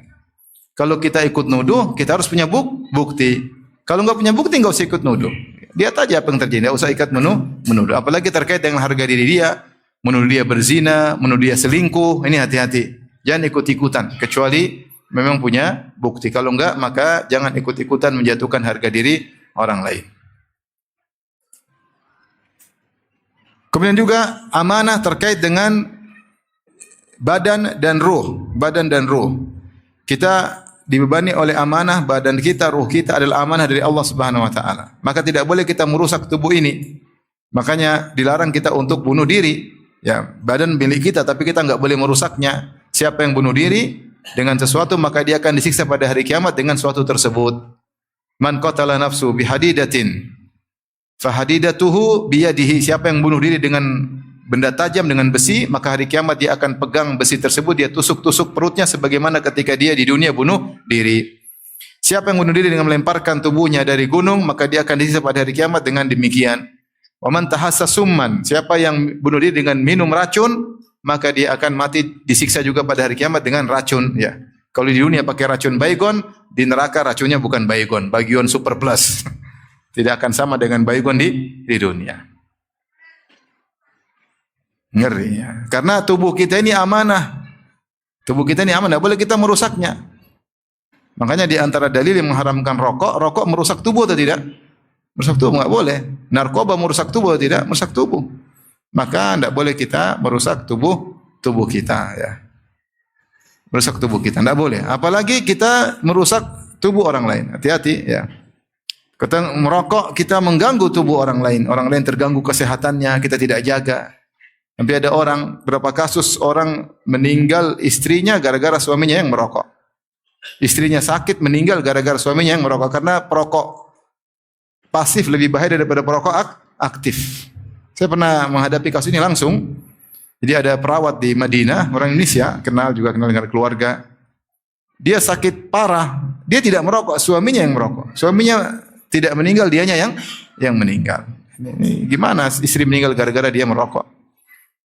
Kalau kita ikut nuduh, kita harus punya bukti. Kalau enggak punya bukti, enggak usah ikut nuduh. Lihat aja apa yang terjadi, enggak usah ikut menuduh. Apalagi terkait dengan harga diri dia, menuduh dia berzina, menuduh dia selingkuh, ini hati-hati. Jangan ikut-ikutan, kecuali memang punya bukti. Kalau enggak, maka jangan ikut-ikutan menjatuhkan harga diri orang lain. Kemudian juga amanah terkait dengan badan dan ruh. Badan dan ruh. Kita dibebani oleh amanah, badan kita, ruh kita adalah amanah dari Allah Subhanahu wa taala. Maka tidak boleh kita merusak tubuh ini. Makanya dilarang kita untuk bunuh diri. Ya, badan milik kita tapi kita enggak boleh merusaknya. Siapa yang bunuh diri dengan sesuatu maka dia akan disiksa pada hari kiamat dengan sesuatu tersebut. Man qatala nafsu bihadidatin fahadidatuhu biyadihi. Siapa yang bunuh diri dengan benda tajam, dengan besi, maka hari kiamat dia akan pegang besi tersebut, dia tusuk-tusuk perutnya sebagaimana ketika dia di dunia bunuh diri. Siapa yang bunuh diri dengan melemparkan tubuhnya dari gunung, maka dia akan disiksa pada hari kiamat dengan demikian. Wa man tahassa summan, siapa yang bunuh diri dengan minum racun, maka dia akan mati disiksa juga pada hari kiamat dengan racun, ya. Kalau di dunia pakai racun baygon, di neraka racunnya bukan baygon, bagian super plus. Tidak akan sama dengan baygon di dunia. Ngeri ya. Karena tubuh kita ini amanah. Tubuh kita ini amanah, boleh kita merusaknya. Makanya di antara dalil yang mengharamkan rokok merusak tubuh atau tidak? Merusak tubuh enggak boleh. Narkoba merusak tubuh atau tidak? Merusak tubuh. Maka tidak boleh kita merusak tubuh kita, ya. Merusak tubuh kita tidak boleh. Apalagi kita merusak tubuh orang lain. Hati-hati, ya. Kita merokok, kita mengganggu tubuh orang lain. Orang lain terganggu kesehatannya, kita tidak jaga. Sampai ada berapa kasus orang meninggal istrinya gara-gara suaminya yang merokok. Istrinya sakit, meninggal gara-gara suaminya yang merokok, karena perokok pasif lebih bahaya daripada perokok aktif. Saya pernah menghadapi kasus ini langsung. Jadi ada perawat di Madinah, orang Indonesia, kenal dengan keluarga. Dia sakit parah, dia tidak merokok, suaminya yang merokok. Suaminya tidak meninggal, dianya yang meninggal. Ini gimana istri meninggal gara-gara dia merokok?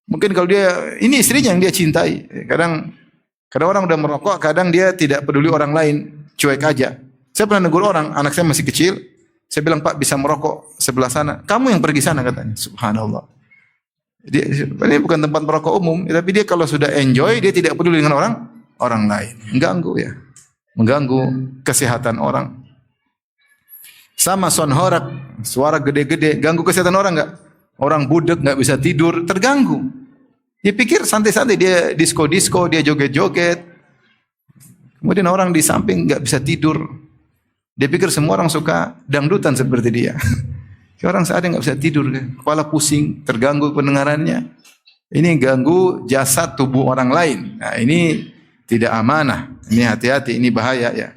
Mungkin kalau dia, ini istrinya yang dia cintai. Kadang orang udah merokok, kadang dia tidak peduli orang lain, cuek aja. Saya pernah negur orang, anak saya masih kecil, saya bilang, Pak bisa merokok sebelah sana. Kamu yang pergi sana katanya. Subhanallah. Ini bukan tempat merokok umum, tapi dia kalau sudah enjoy, dia tidak peduli dengan orang lain. Mengganggu ya. Mengganggu kesehatan orang. Sama sonhorak, suara gede-gede, ganggu kesehatan orang enggak? Orang budek enggak bisa tidur, terganggu. Dia pikir santai-santai, dia disco-disco, dia joget-joget. Kemudian orang di samping enggak bisa tidur. Dia pikir semua orang suka dangdutan seperti dia. Orang seadanya enggak bisa tidur, kepala pusing, terganggu pendengarannya. Ini ganggu jasad tubuh orang lain. Nah, ini tidak amanah. Ini hati-hati, ini bahaya ya.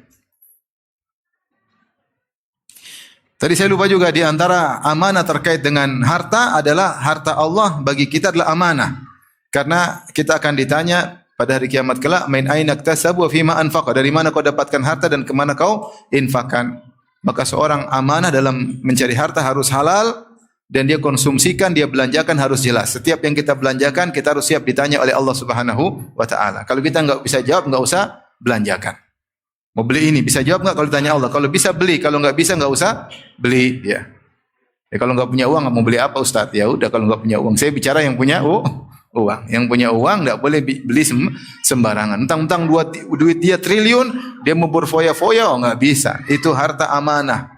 Tadi saya lupa juga, di antara amanah terkait dengan harta adalah harta Allah bagi kita adalah amanah. Karena kita akan ditanya pada hari kiamat kelak, min aina iktasabu wa fima anfaqa, dari mana kau dapatkan harta dan ke mana kau infakkan. Maka seorang amanah dalam mencari harta harus halal, dan dia konsumsikan, dia belanjakan harus jelas. Setiap yang kita belanjakan, kita harus siap ditanya oleh Allah Subhanahu wa taala. Kalau kita enggak bisa jawab, enggak usah belanjakan. Mau beli ini, bisa jawab enggak kalau ditanya Allah? Kalau bisa beli, kalau enggak bisa enggak usah beli, ya. Ya kalau enggak punya uang, mau beli apa Ustaz? Ya udah, kalau enggak punya uang. Saya bicara yang punya uang. Yang punya uang enggak boleh beli sembarangan. Mentang-mentang duit dia triliun, dia mau berfoya-foya, enggak bisa. Itu harta amanah.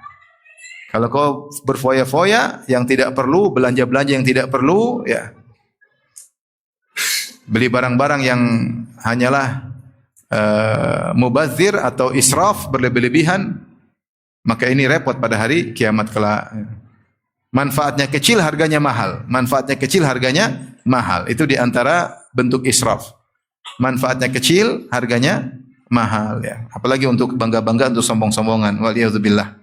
Kalau kau berfoya-foya yang tidak perlu, belanja-belanja yang tidak perlu, ya. Beli barang-barang yang hanyalah mubazir atau israf, berlebih-lebihan, maka ini repot pada hari kiamat kelak. Manfaatnya kecil, harganya mahal. Manfaatnya kecil, harganya mahal. Itu di antara bentuk israf. Manfaatnya kecil, harganya mahal ya. Apalagi untuk bangga-bangga, untuk sombong-sombongan. Waliyadzubillah.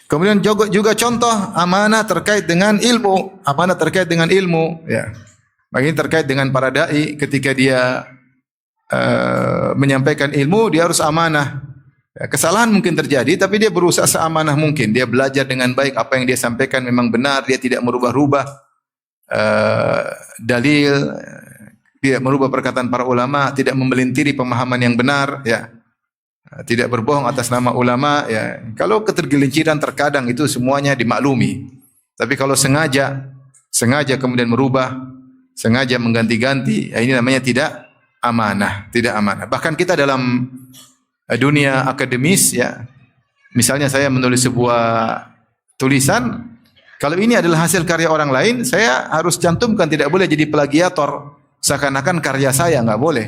Kemudian juga contoh amanah terkait dengan ilmu. Amanah terkait dengan ilmu ya. Bagi terkait dengan para dai, ketika dia menyampaikan ilmu, dia harus amanah. Ya, kesalahan mungkin terjadi, tapi dia berusaha seamanah mungkin. Dia belajar dengan baik, apa yang dia sampaikan memang benar, dia tidak merubah-rubah dalil, tidak merubah perkataan para ulama, tidak membelintiri pemahaman yang benar, ya. Tidak berbohong atas nama ulama, ya. Kalau ketergelinciran terkadang itu semuanya dimaklumi. Tapi kalau sengaja kemudian merubah, sengaja mengganti-ganti, ya ini namanya tidak amanah, tidak amanah. Bahkan kita dalam dunia akademis ya, misalnya saya menulis sebuah tulisan, kalau ini adalah hasil karya orang lain, saya harus cantumkan, tidak boleh jadi plagiator, seakan-akan karya saya, enggak boleh.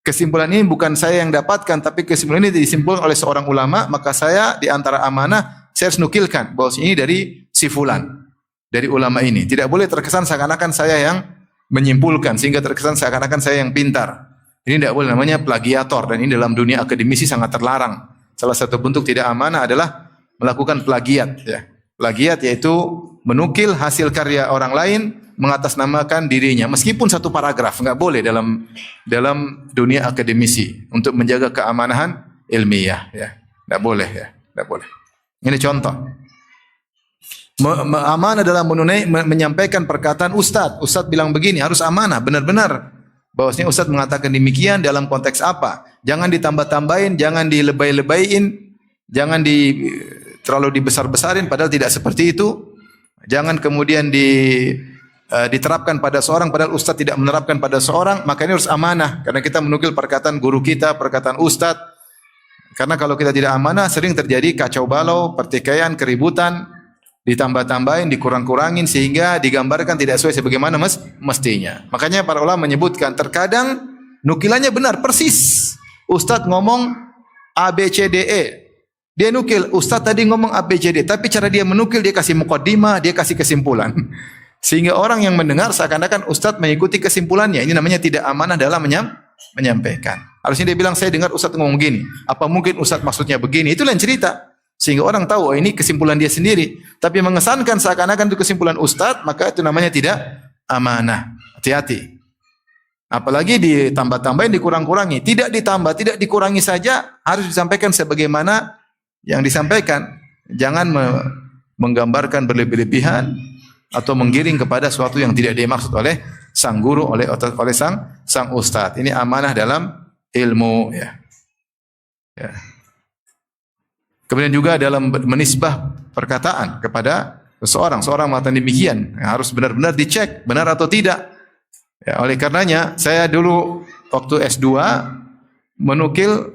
Kesimpulan ini bukan saya yang dapatkan, tapi kesimpulan ini disimpulkan oleh seorang ulama, maka saya di antara amanah, saya harus nukilkan bahwa ini dari si fulan, dari ulama ini. Tidak boleh terkesan seakan-akan saya yang menyimpulkan, sehingga terkesan seakan-akan saya yang pintar. Ini tidak boleh, namanya plagiator, dan ini dalam dunia akademisi sangat terlarang. Salah satu bentuk tidak amanah adalah melakukan plagiat. Ya. Plagiat yaitu menukil hasil karya orang lain, mengatasnamakan dirinya, meskipun satu paragraf, enggak boleh dalam dunia akademisi untuk menjaga keamanahan ilmiah. Ya. Enggak boleh, ya, enggak boleh. Ini contoh. Amanah adalah menyampaikan perkataan Ustadz. Ustadz bilang begini, harus amanah, benar-benar. Bahwasanya Ustadz mengatakan demikian dalam konteks apa. Jangan ditambah-tambahin, jangan dilebay-lebayin, jangan terlalu dibesar-besarin, padahal tidak seperti itu. Jangan kemudian diterapkan pada seorang, padahal Ustadz tidak menerapkan pada seorang. Maka ini harus amanah, karena kita menukil perkataan guru kita, perkataan Ustadz. Karena kalau kita tidak amanah, sering terjadi kacau balau, pertikaian, keributan, ditambah-tambahin, dikurang-kurangin, sehingga digambarkan tidak sesuai sebagaimana mestinya. Makanya para ulama menyebutkan, terkadang nukilannya benar, persis. Ustadz ngomong A, B, C, D, E. Dia nukil, Ustadz tadi ngomong A, B, C, D. Tapi cara dia menukil, dia kasih muqaddimah, dia kasih kesimpulan. Sehingga orang yang mendengar seakan-akan Ustadz mengikuti kesimpulannya. Ini namanya tidak amanah dalam menyampaikan. Harusnya dia bilang, saya dengar Ustaz ngomong begini. Apa mungkin Ustaz maksudnya begini? Itu lain cerita. Sehingga orang tahu, oh ini kesimpulan dia sendiri. Tapi mengesankan seakan-akan itu kesimpulan Ustaz, maka itu namanya tidak amanah. Hati-hati. Apalagi ditambah-tambahin, dikurang-kurangi. Tidak ditambah, tidak dikurangi saja, harus disampaikan sebagaimana yang disampaikan. Jangan menggambarkan berlebih-lebihan atau menggiring kepada sesuatu yang tidak dimaksud oleh sang guru, oleh sang ustaz. Ini amanah dalam ilmu, ya. Ya. Kemudian juga dalam menisbah perkataan kepada seseorang mengatakan demikian, harus benar-benar dicek benar atau tidak. Ya, oleh karenanya saya dulu waktu S2 menukil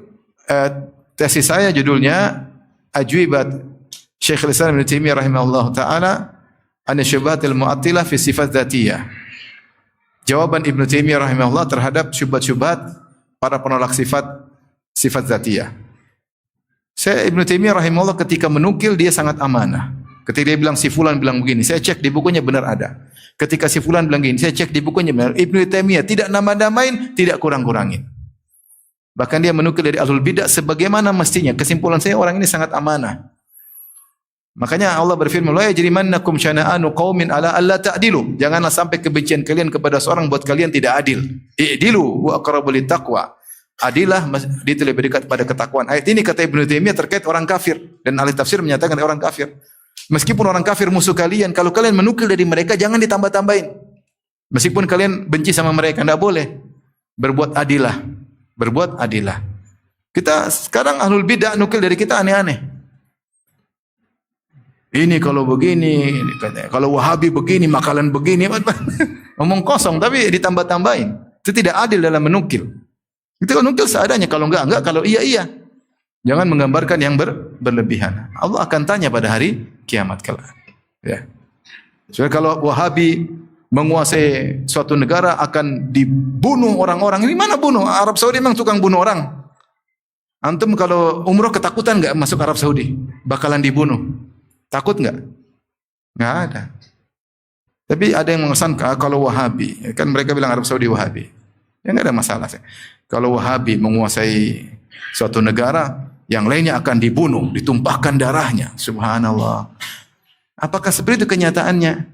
tesis saya, judulnya Ajwibat Syekhul Islam Ibnu Taimiyah rahimahullah taala an syubhatil mu'attilah fi sifat dzatiyah. Jawaban Ibnu Taimiyah rahimahullah terhadap syubhat-syubhat para penolak sifat dzatiyah. Saya Ibnu Taimiyah rahimahullah ketika menukil dia sangat amanah. Ketika dia bilang si fulan bilang begini, saya cek di bukunya benar ada. Ketika si fulan bilang begini, saya cek di bukunya benar. Ibnu Taimiyah tidak nambah-nambahin, tidak kurang-kurangin. Bahkan dia menukil dari Ahlul Bidah sebagaimana mestinya. Kesimpulan saya, orang ini sangat amanah. Makanya Allah berfirman, la yajrimannakum syana'anu qaumin ala alla ta'dilu. Janganlah sampai kebencian kalian kepada seorang buat kalian tidak adil. I'dilu wa aqrabu littaqwa. Adilah itu lebih dekat pada ketakwaan. Ayat ini kata Ibnu Taimiyah terkait orang kafir, dan ahli tafsir menyatakan orang kafir. Meskipun orang kafir musuh kalian, kalau kalian menukil dari mereka jangan ditambah-tambahin. Meskipun kalian benci sama mereka, tidak boleh. Berbuat adilah. Berbuat adilah. Kita sekarang ahlul bidah nukil dari kita aneh-aneh. Ini kalau begini, kalau Wahabi begini, makalan begini. Ngomong kosong tapi ditambah-tambahin. Itu tidak adil dalam menukil. Itu kalau nukil seadanya, kalau enggak, kalau iya. Jangan menggambarkan yang berlebihan. Allah akan tanya pada hari kiamat kelak. Ya. Soalnya kalau Wahabi menguasai suatu negara akan dibunuh orang-orang. Ini mana bunuh? Arab Saudi memang tukang bunuh orang. Antum kalau umroh ketakutan enggak masuk Arab Saudi? Bakalan dibunuh. Takut enggak? Enggak ada. Tapi ada yang mengesan kalau Wahabi, kan mereka bilang Arab Saudi Wahabi. Ya enggak ada masalah. Kalau Wahabi menguasai suatu negara, yang lainnya akan dibunuh, ditumpahkan darahnya. Subhanallah. Apakah seperti itu kenyataannya?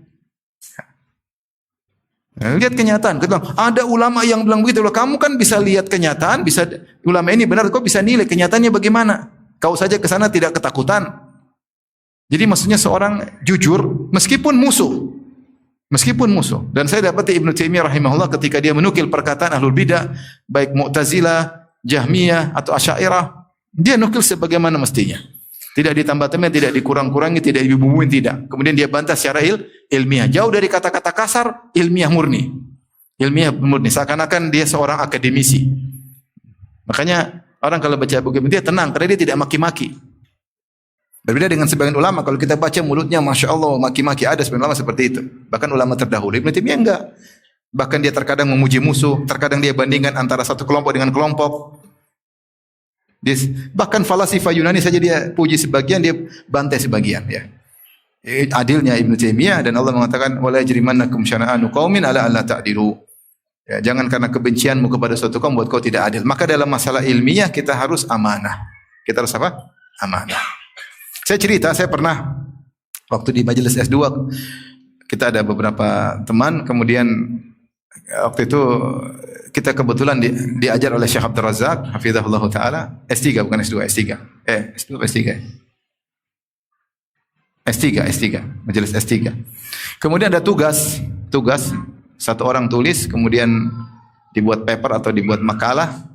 Lihat kenyataan. Ada ulama yang bilang begitu. Kamu kan bisa lihat kenyataan, bisa ulama ini benar, kau bisa nilai kenyataannya bagaimana. Kau saja ke sana tidak ketakutan. Jadi maksudnya seorang jujur meskipun musuh. Meskipun musuh. Dan saya dapati Ibnu Taimiyah rahimahullah ketika dia menukil perkataan ahlul bidah, baik Mu'tazilah, Jahmiyah atau Asy'ariyah, dia nukil sebagaimana mestinya. Tidak ditambah-tambah, tidak dikurang-kurangi, tidak dibumbuin, tidak. Kemudian dia bantah secara ilmiah. Jauh dari kata-kata kasar, ilmiah murni. Ilmiah murni. Seakan-akan dia seorang akademisi. Makanya orang kalau baca buku dia tenang, karena dia tidak maki-maki. Berbeda dengan sebagian ulama, kalau kita baca mulutnya Masya Allah, maki-maki, ada sebagian ulama seperti itu. Bahkan ulama terdahulu, Ibnu Taimiyah enggak. Bahkan dia terkadang memuji musuh, terkadang dia bandingkan antara satu kelompok dengan kelompok. Bahkan falasifah Yunani saja dia puji sebagian, dia bantai sebagian. Ya. Adilnya Ibnu Taimiyah, dan Allah mengatakan, wala yajrimannakum syana'anu qaumin ala alla ta'dilu. Ya, jangan karena kebencianmu kepada suatu kaum buat kau tidak adil. Maka dalam masalah ilmiah kita harus amanah. Kita harus apa? Amanah. Saya cerita, saya pernah waktu di majelis S2 kita ada beberapa teman, kemudian waktu itu kita kebetulan diajar oleh Syekh Abdul Razak hafizahullah taala, S3 bukan S2, S3. S2 S3. S3, majelis S3. Kemudian ada tugas satu orang tulis, kemudian dibuat paper atau dibuat makalah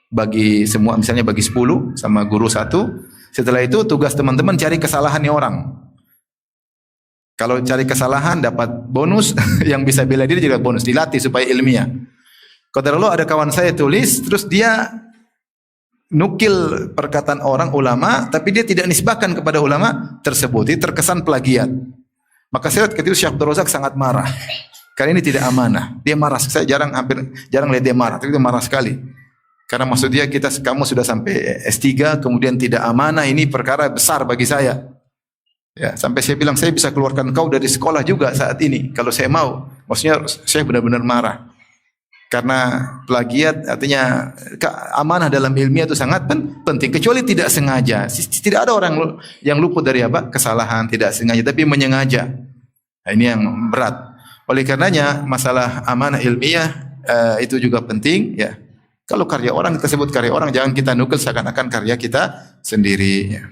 bagi semua, misalnya bagi 10 sama guru satu. Setelah itu tugas teman-teman cari kesalahannya orang. Kalau cari kesalahan dapat bonus, yang bisa bela diri juga bonus, dilatih supaya ilmiah. Qadarullah ada kawan saya tulis, terus dia nukil perkataan orang ulama, tapi dia tidak nisbahkan kepada ulama tersebut. Itu terkesan plagiat. Maka saya ketika itu Syekh Abdul Razak sangat marah. Karena ini tidak amanah. Dia marah. Saya hampir jarang lihat dia marah, tapi dia marah sekali. Karena maksud dia kamu sudah sampai S3 kemudian tidak amanah, ini perkara besar bagi saya. Ya, sampai saya bilang saya bisa keluarkan kau dari sekolah juga saat ini kalau saya mau. Maksudnya saya benar-benar marah. Karena plagiat artinya amanah dalam ilmiah itu sangat penting. Kecuali tidak sengaja. Tidak ada orang yang luput dari apa? Kesalahan, tidak sengaja, tapi menyengaja. Nah, ini yang berat. Oleh karenanya masalah amanah ilmiah itu juga penting. Ya. Kalau karya orang kita sebut karya orang, jangan kita nukil seakan-akan karya kita sendiri. Ya.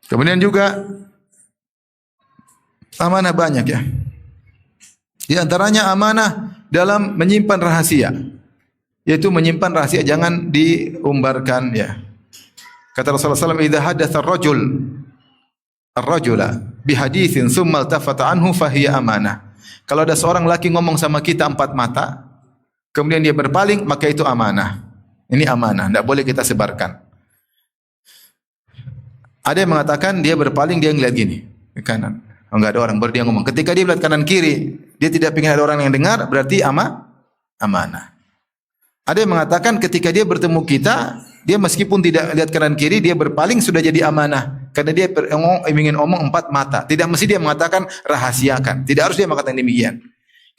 Kemudian juga amanah banyak ya. Di antaranya amanah dalam menyimpan rahasia. Yaitu menyimpan rahasia, jangan diumbarkan ya. Kata Rasulullah SAW, "Idza hadatsa ar-rajula bihaditsin tsumma altafata anhu fahiya amanah." Kalau ada seorang laki ngomong sama kita empat mata, kemudian dia berpaling, maka itu amanah. Ini amanah, tidak boleh kita sebarkan. Ada yang mengatakan dia berpaling, dia ngeliat gini ke kanan. Oh, enggak ada orang, baru dia ngomong. Ketika dia melihat kanan kiri, dia tidak ingin ada orang yang dengar, berarti amanah. Ada yang mengatakan ketika dia bertemu kita, dia meskipun tidak lihat kanan kiri, dia berpaling sudah jadi amanah. Karena dia ingin omong empat mata. Tidak mesti dia mengatakan rahasiakan. Tidak harus dia mengatakan demikian.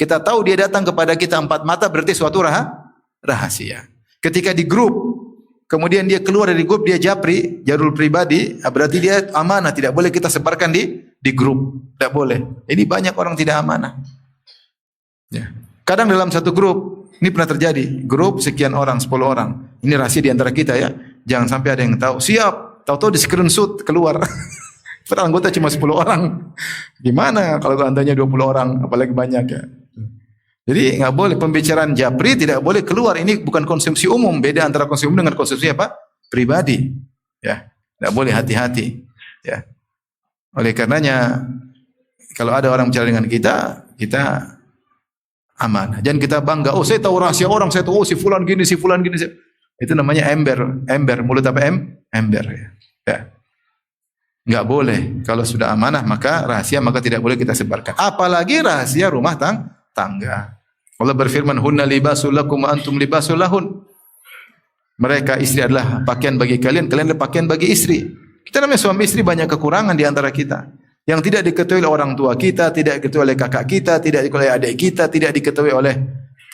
Kita tahu dia datang kepada kita empat mata, berarti suatu rahasia. Ketika di grup, kemudian dia keluar dari grup, dia japri, jarul pribadi, berarti dia amanah. Tidak boleh kita sebarkan di grup. Tidak boleh. Ini banyak orang tidak amanah. Ya. Kadang dalam satu grup, ini pernah terjadi, grup sekian orang, 10 orang. Ini rahasia di antara kita ya. Jangan sampai ada yang tahu. Siap, tahu-tahu di screenshot keluar. Padahal anggota cuma 10 orang. Gimana kalau anggotanya 20 orang, apalagi banyak ya. Jadi enggak boleh pembicaraan japri tidak boleh keluar. Ini bukan konsumsi umum, beda antara konsumsi umum dengan konsumsi apa? Pribadi. Ya, enggak boleh, hati-hati. Ya. Oleh karenanya kalau ada orang bicara dengan kita amanah. Jangan kita bangga, oh saya tahu rahasia orang, saya tahu oh si fulan gini. Itu namanya ember, mulut apa ember ya. Ya. Enggak boleh. Kalau sudah amanah maka tidak boleh kita sebarkan. Apalagi rahasia rumah tangga. Allah berfirman, "Hunna libasul lakum wa antum libasul lahun." Mereka istri adalah pakaian bagi kalian, kalian adalah pakaian bagi istri. Kita namanya suami istri banyak kekurangan di antara kita. Yang tidak diketahui oleh orang tua kita, tidak diketahui oleh kakak kita, tidak diketahui oleh adik kita, tidak diketahui oleh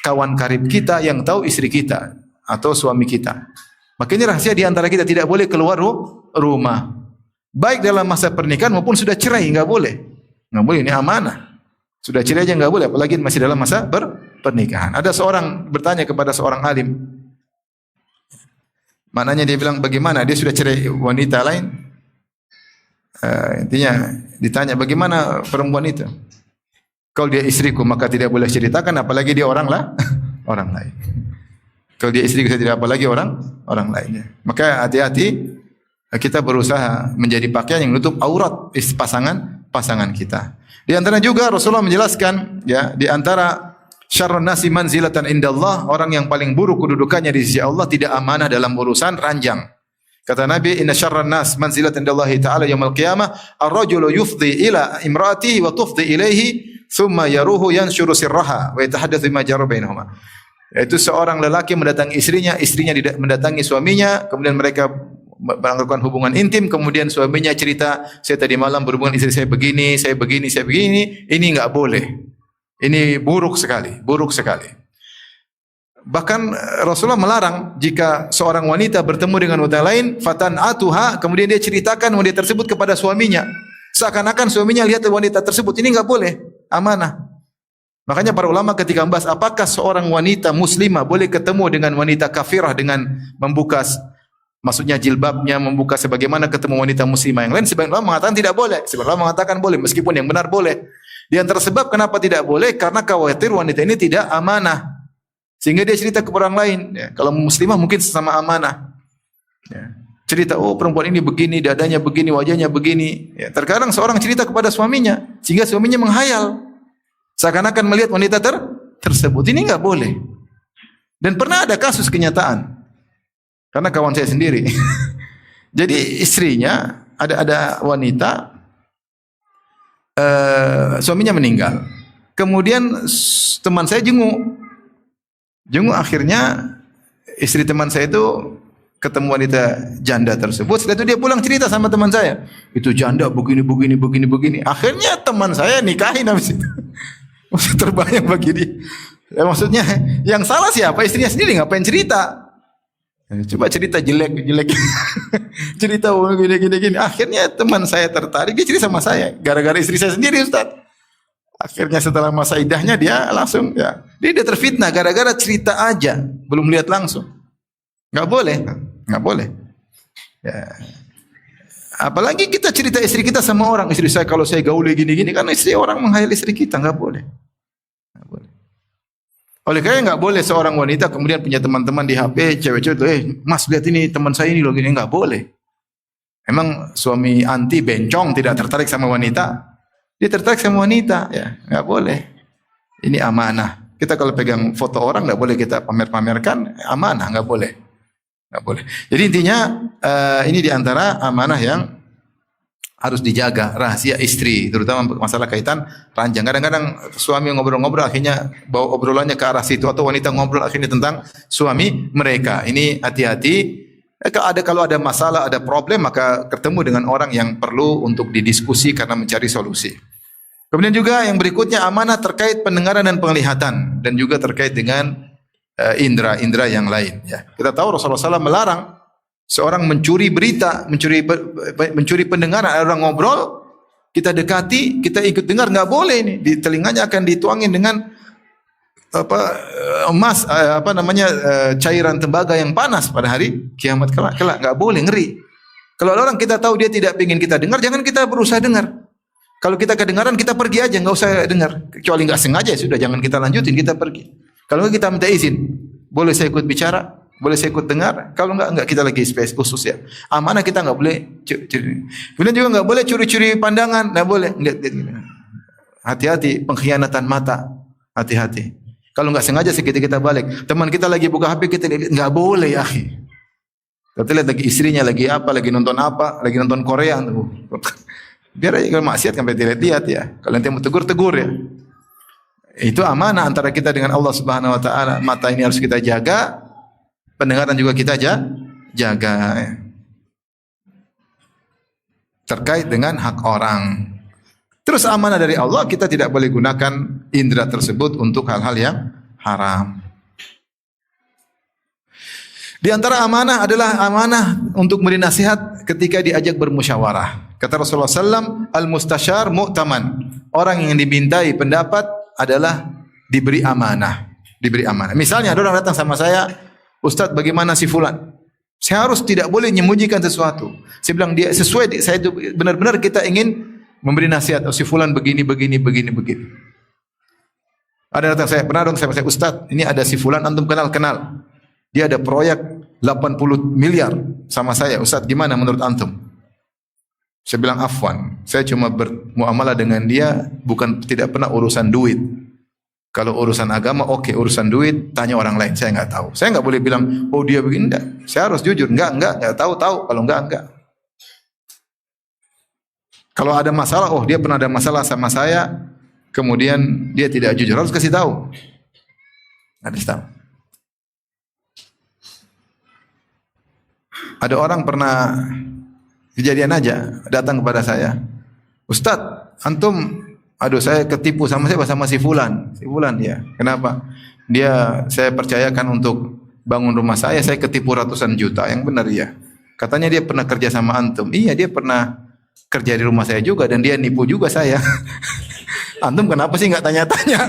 kawan karib kita, yang tahu istri kita atau suami kita. Makanya rahasia di antara kita tidak boleh keluar rumah. Baik dalam masa pernikahan maupun sudah cerai, enggak boleh. Enggak boleh, ini amanah. Sudah cerai aja enggak boleh, apalagi masih dalam masa pernikahan. Ada seorang bertanya kepada seorang alim. Maknanya dia bilang, bagaimana? Dia sudah cerai wanita lain. Intinya ditanya bagaimana perempuan itu. Kalau dia istriku maka tidak boleh ceritakan, apalagi dia orang lain. Kalau dia istriku saya tidak, apalagi orang lainnya. Maka hati-hati, kita berusaha menjadi pakaian yang menutup aurat pasangan kita. Di antara juga Rasulullah menjelaskan ya, di antara syarrun nasi manzilatan indallah, orang yang paling buruk kedudukannya di sisi Allah tidak amanah dalam urusan ranjang. Kata Nabi, "Inna syarran nas manzilatan indallahi ta'ala yaumil qiyamah ar-rajulu yufdhi ila imraatihi wa tufdhi ilaihi thumma yaruhu yanshuru sirraha wa yatahaddatsu bima jara bainahuma." Yaitu seorang lelaki mendatangi istrinya, istrinya mendatangi suaminya, kemudian mereka melakukan hubungan intim, kemudian suaminya cerita, "Saya tadi malam berhubungan istri saya begini. Ini enggak boleh. Ini buruk sekali. Bahkan Rasulullah melarang jika seorang wanita bertemu dengan wanita lain, fatan atuha, kemudian dia ceritakan wanita tersebut kepada suaminya, seakan-akan suaminya lihat wanita tersebut. Ini enggak boleh, amanah. Makanya para ulama ketika membahas apakah seorang wanita muslimah boleh ketemu dengan wanita kafirah dengan membuka, maksudnya jilbabnya, membuka sebagaimana ketemu wanita muslimah yang lain, sebagian ulama mengatakan tidak boleh, sebagian ulama mengatakan boleh, meskipun yang benar boleh. Di antara sebab kenapa tidak boleh, karena khawatir wanita ini tidak amanah. Sehingga dia cerita ke orang lain. Ya, kalau muslimah mungkin sesama amanah. Ya, cerita, oh perempuan ini begini, dadanya begini, wajahnya begini. Ya, terkadang seorang cerita kepada suaminya, sehingga suaminya menghayal. Seakan-akan melihat wanita tersebut. Ini enggak boleh. Dan pernah ada kasus kenyataan. Karena kawan saya sendiri. Jadi istrinya, ada wanita, suaminya meninggal. Kemudian teman saya jenguk akhirnya istri teman saya itu ketemu wanita janda tersebut. Setelah itu dia pulang cerita sama teman saya. Itu janda begini, begini, begini, begini. Akhirnya teman saya nikahin habis itu. Maksud terbayang bagi dia. Ya, maksudnya yang salah siapa? Istrinya sendiri, ngapain cerita? Coba cerita jelek. Cerita gini. Akhirnya teman saya tertarik, dia cerita sama saya. Gara-gara istri saya sendiri, Ustaz. Akhirnya setelah masa idahnya dia langsung dia terfitnah gara-gara cerita aja, belum lihat langsung. Enggak boleh. Ya. Apalagi kita cerita istri kita sama orang, istri saya kalau saya gaul gini-gini, kan istri orang menghayal istri kita, enggak boleh. Oleh karena enggak boleh seorang wanita kemudian punya teman-teman di HP, cewek-cewek, Mas lihat ini teman saya ini loh gini, enggak boleh. Emang suami anti bencong tidak tertarik sama wanita? Dia tertarik sama wanita, ya enggak boleh. Ini amanah. Kita kalau pegang foto orang enggak boleh kita pamer-pamerkan, amanah enggak boleh. Enggak boleh. Jadi intinya ini diantara amanah yang harus dijaga, rahasia istri, terutama masalah kaitan ranjang. Kadang-kadang suami ngobrol-ngobrol akhirnya bawa obrolannya ke arah situ, atau wanita ngobrol akhirnya tentang suami mereka. Ini hati-hati. Kalau ada masalah, ada problem, maka ketemu dengan orang yang perlu untuk didiskusi karena mencari solusi. Kemudian juga yang berikutnya amanah terkait pendengaran dan penglihatan, dan juga terkait dengan indera yang lain. Ya. Kita tahu Rasulullah SAW melarang seorang mencuri berita, mencuri pendengaran. Ada orang ngobrol, kita dekati, kita ikut dengar, nggak boleh ini. Di telinganya akan dituangin dengan emas, cairan tembaga yang panas pada hari kiamat kelak nggak boleh, ngeri. Kalau orang kita tahu dia tidak ingin kita dengar, jangan kita berusaha dengar. Kalau kita kedengaran, kita pergi aja, nggak usah dengar. Kecuali nggak sengaja, sudah jangan kita lanjutin, kita pergi. Kalau kita minta izin, boleh saya ikut bicara, boleh saya ikut dengar. Kalau enggak kita lagi space khusus ya. Amanah kita enggak boleh curi. Kemudian juga enggak boleh curi-curi pandangan, enggak boleh. Hati-hati pengkhianatan mata. Hati-hati. Kalau enggak sengaja seketika kita balik. Teman kita lagi buka HP, kita lihat, enggak boleh ya, akhi. Kita lihat lagi istrinya lagi lagi nonton Korea. Biar aja kalau maksiat sampai dilihat-lihat ya. Kalau nanti mau tegur ya. Itu amanah antara kita dengan Allah Subhanahu wa taala. Mata ini harus kita jaga. Pendengaran juga kita jaga terkait dengan hak orang. Terus amanah dari Allah, kita tidak boleh gunakan indera tersebut untuk hal-hal yang haram. Di antara amanah adalah amanah untuk memberi nasihat ketika diajak bermusyawarah. Kata Rasulullah SAW, al-mustasyar mu'taman. Orang yang dimintai pendapat adalah diberi amanah. Misalnya ada orang datang sama saya, Ustaz, bagaimana si fulan? Saya harus tidak boleh menyembunyikan sesuatu. Saya bilang dia sesuai, saya benar-benar kita ingin memberi nasihat. Oh, si fulan begini. Ada datang saya, Ustaz, ini ada si fulan, antum kenal. Dia ada proyek 80 miliar sama saya. Ustaz, gimana menurut antum? Saya bilang afwan. Saya cuma bermuamalah dengan dia, tidak pernah urusan duit. Kalau urusan agama, oke. Urusan duit, tanya orang lain. Saya enggak tahu. Saya enggak boleh bilang, oh dia begini. Enggak. Saya harus jujur. Enggak tahu. Kalau enggak. Kalau ada masalah, oh dia pernah ada masalah sama saya, kemudian dia tidak jujur. Harus kasih tahu. Harus tahu. Ada orang pernah kejadian aja, datang kepada saya. Ustaz, antum, saya ketipu sama si fulan. Si fulan ya. Kenapa? Saya percayakan untuk bangun rumah saya ketipu ratusan juta. Yang benar ya. Katanya dia pernah kerja sama antum. Iya, dia pernah kerja di rumah saya juga dan dia nipu juga saya. Antum kenapa sih enggak tanya-tanya?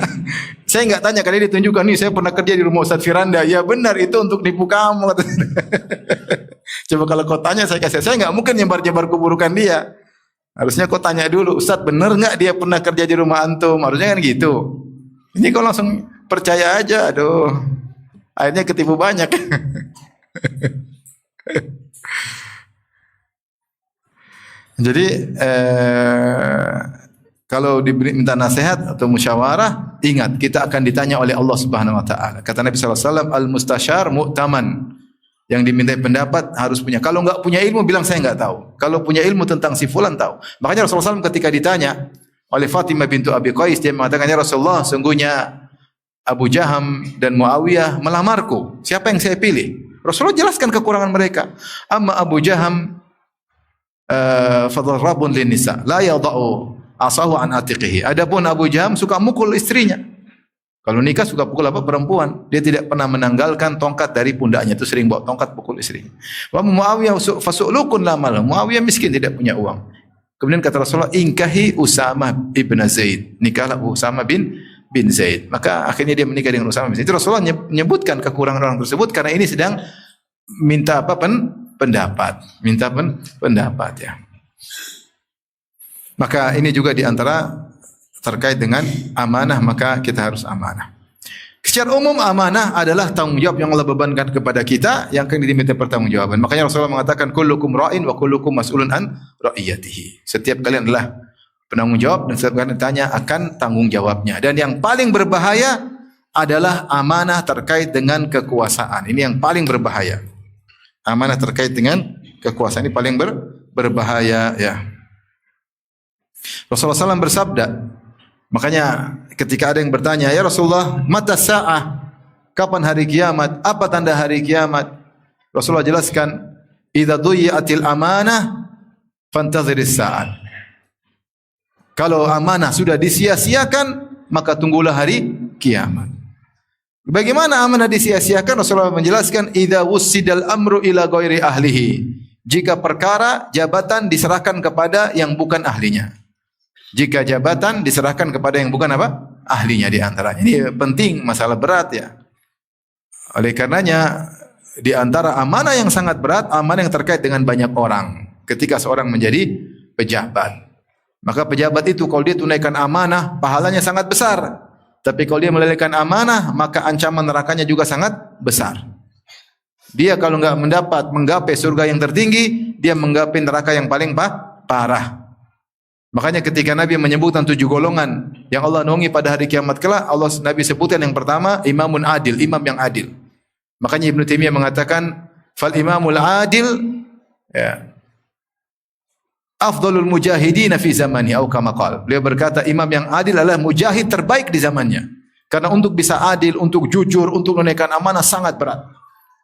Saya enggak tanya, karena dia tunjukkan nih saya pernah kerja di rumah Ustaz Firanda. Ya benar, itu untuk nipu kamu. Coba kalau kau tanya saya enggak mungkin nyebar-nyebar keburukan dia. Harusnya kau tanya dulu, Ustaz benar enggak dia pernah kerja di rumah antum? Harusnya kan gitu. Ini kau langsung percaya aja, aduh. Akhirnya ketipu banyak. Jadi kalau minta nasihat atau musyawarah, ingat kita akan ditanya oleh Allah Subhanahu wa taala. Kata Nabi sallallahu alaihi wasallam, al-mustasyar mu'taman. Yang dimintai pendapat harus punya. Kalau enggak punya ilmu bilang saya enggak tahu. Kalau punya ilmu tentang si fulan tahu. Makanya Rasulullah SAW ketika ditanya oleh Fatimah bintu Abi Qais, dia mengatakan, ya Rasulullah, sungguhnya Abu Jaham dan Muawiyah melamarku. Siapa yang saya pilih? Rasulullah jelaskan kekurangan mereka. Amma Abu Jaham fadarrabun lin nisa, la yadau asahu an atiqihi. Adapun Abu Jaham suka mukul istrinya. Kalau nikah suka pukul apa? Perempuan. Dia tidak pernah menanggalkan tongkat dari pundaknya. Itu sering bawa tongkat pukul istrinya. Wa Muawiyah fasu'lukun lamal. Muawiyah miskin, tidak punya uang. Kemudian kata Rasulullah, ingkahi Usamah ibn Zaid. Nikahlah Usamah bin Zaid. Maka akhirnya dia menikah dengan Usamah bin Zaid. Itu Rasulullah menyebutkan kekurangan orang tersebut karena ini sedang minta apa? Pendapat. Minta pendapat ya. Maka ini juga di antara terkait dengan amanah, maka kita harus amanah. Secara umum amanah adalah tanggung jawab yang Allah bebankan kepada kita yang akan diminta pertanggungjawaban. Makanya Rasulullah mengatakan kullukum ra'in wa kullukum mas'ulun an ra'iyatihi. Setiap kalian adalah penanggung jawab dan setiap kalian ditanya akan tanggung jawabnya. Dan yang paling berbahaya adalah amanah terkait dengan kekuasaan. Ini yang paling berbahaya. Amanah terkait dengan kekuasaan ini paling berbahaya ya. Rasulullah SAW bersabda, makanya ketika ada yang bertanya, ya Rasulullah, mata sa'ah? Kapan hari kiamat? Apa tanda hari kiamat? Rasulullah jelaskan, idza duyi'atil amanah fantaziris sa'at. Kalau amanah sudah disia-siakan, maka tunggulah hari kiamat. Bagaimana amanah disia-siakan? Rasulullah menjelaskan, idza wussidal amru ila ghairi ahlihi. Jika perkara jabatan diserahkan kepada yang bukan ahlinya. Jika jabatan diserahkan kepada yang bukan apa? Ahlinya di antaranya. Ini penting, masalah berat ya. Oleh karenanya di antara amanah yang sangat berat, amanah yang terkait dengan banyak orang. Ketika seorang menjadi pejabat, maka pejabat itu kalau dia tunaikan amanah, pahalanya sangat besar. Tapi kalau dia melalaikan amanah, maka ancaman nerakanya juga sangat besar. Dia kalau enggak menggapai surga yang tertinggi, dia menggapai neraka yang paling parah. Makanya ketika Nabi menyebutkan 7 golongan yang Allah naungi pada hari kiamat kelak, Nabi sebutkan yang pertama, imamun adil, imam yang adil. Makanya Ibnu Taimiyah mengatakan, fal imamul adil ya, afdalul mujahidin fi zamani atau kama qala. Beliau berkata imam yang adil adalah mujahid terbaik di zamannya. Karena untuk bisa adil, untuk jujur, untuk menunaikan amanah sangat berat.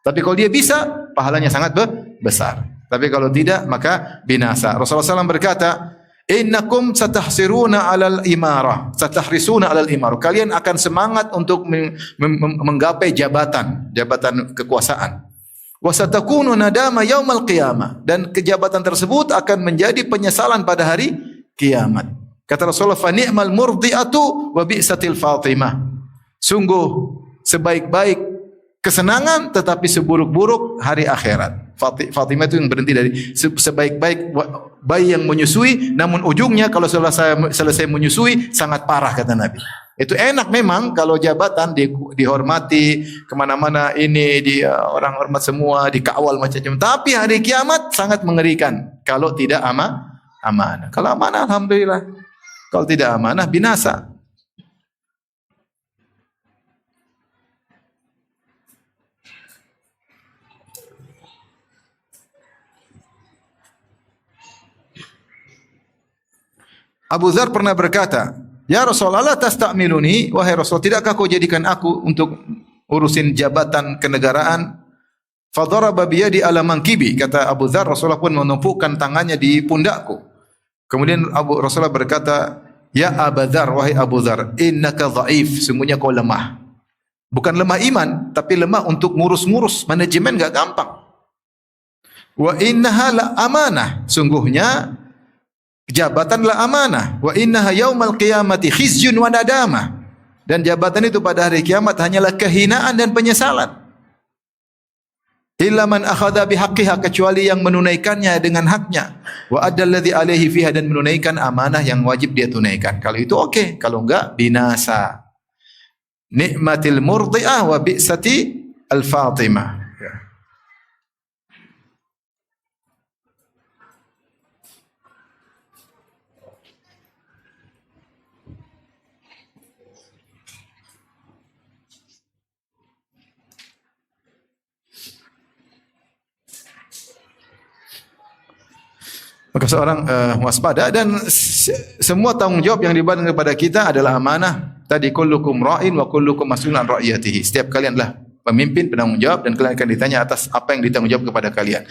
Tapi kalau dia bisa, pahalanya sangat besar. Tapi kalau tidak, maka binasa. Rasulullah SAW berkata, innakum satahsiruna alal imarah, satahrisuna alal imarah. Kalian akan semangat untuk menggapai jabatan kekuasaan. Wa satakunu nadama yaumal qiyamah, dan kejabatan tersebut akan menjadi penyesalan pada hari kiamat. Kata Rasulullah, fa ni'mal murdiatu wa bi'satil fatimah. Sungguh sebaik-baik kesenangan tetapi seburuk-buruk hari akhirat. Fatimah itu yang berhenti dari sebaik-baik bayi yang menyusui, namun ujungnya kalau selesai menyusui sangat parah kata Nabi. Itu enak memang kalau jabatan dihormati kemana-mana, ini orang hormat semua, dikawal macam-macam. Tapi hari kiamat sangat mengerikan kalau tidak amanah. Kalau amanah alhamdulillah. Kalau tidak amanah binasa. Abu Dzar pernah berkata, ya Rasulullah, tastamiluni, wahai Rasul, tidakkah kau jadikan aku untuk urusin jabatan kenegaraan? Fadaraba biyadi ala mankibi, kata Abu Dzar, Rasulullah pun menumpukan tangannya di pundakku. Kemudian Rasulullah berkata, ya Abu Dzar, wahai Abu Dzar, innaka dhaif, sungguhnya kau lemah. Bukan lemah iman, tapi lemah untuk ngurus-ngurus manajemen enggak gampang. Wa innaha la amanah, sungguhnya jabatanlah amanah. Wa innaha yaumal qiyamati khizyun wa nadamah. Dan jabatan itu pada hari kiamat hanyalah kehinaan dan penyesalan. Illa man akhadha bihaqqiha, kecuali yang menunaikannya dengan haknya. Wa addalladzi alaihi fiha, dan menunaikan amanah yang wajib dia tunaikan. Kalau itu oke, kalau enggak binasa. Ni'matil murdi'ah wa bi'sati al-fatimah. Maka seorang waspada, dan semua tanggung jawab yang dibebankan kepada kita adalah amanah. Tadi kullukum ra'in wa kullukum mas'ulun an ra'iyatihi. Setiap kalian adalah pemimpin, penanggung jawab, dan kalian akan ditanya atas apa yang ditanggung jawab kepada kalian.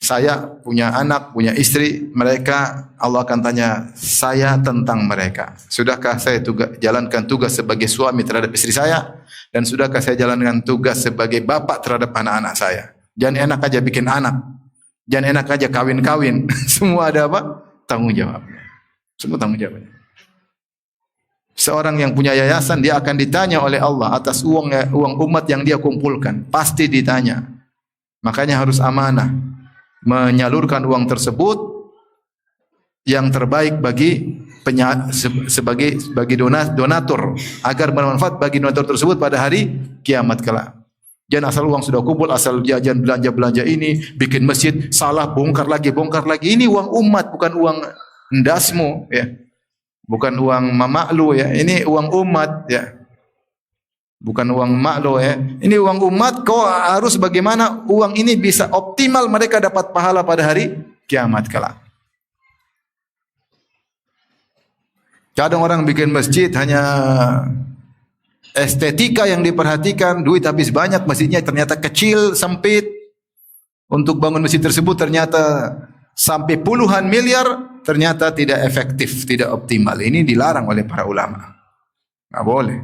Saya punya anak, punya istri, mereka Allah akan tanya saya tentang mereka. Sudahkah saya jalankan tugas sebagai suami terhadap istri saya? Dan sudahkah saya jalankan tugas sebagai bapak terhadap anak-anak saya? Jangan enak aja bikin anak. Jangan enak aja kawin-kawin. Semua ada apa? Tanggung jawab. Semua tanggung jawabnya. Seorang yang punya yayasan, dia akan ditanya oleh Allah atas uang umat yang dia kumpulkan. Pasti ditanya. Makanya harus amanah. Menyalurkan uang tersebut yang terbaik bagi sebagai donatur agar bermanfaat bagi donatur tersebut pada hari kiamat kelak. Jangan asal uang sudah kumpul, asal jajan belanja ini, bikin masjid, salah bongkar lagi. Ini uang umat, bukan uang endasmu, ya. Bukan uang mamak lu, ya. Ini uang umat, ya. Bukan uang mak lo, ya. Ini uang umat, kau harus bagaimana uang ini bisa optimal mereka dapat pahala pada hari kiamat kelak. Kadang orang bikin masjid hanya estetika yang diperhatikan, duit habis banyak, masjidnya ternyata kecil, sempit. Untuk bangun masjid tersebut ternyata sampai puluhan miliar, ternyata tidak efektif, tidak optimal. Ini dilarang oleh para ulama. Enggak boleh.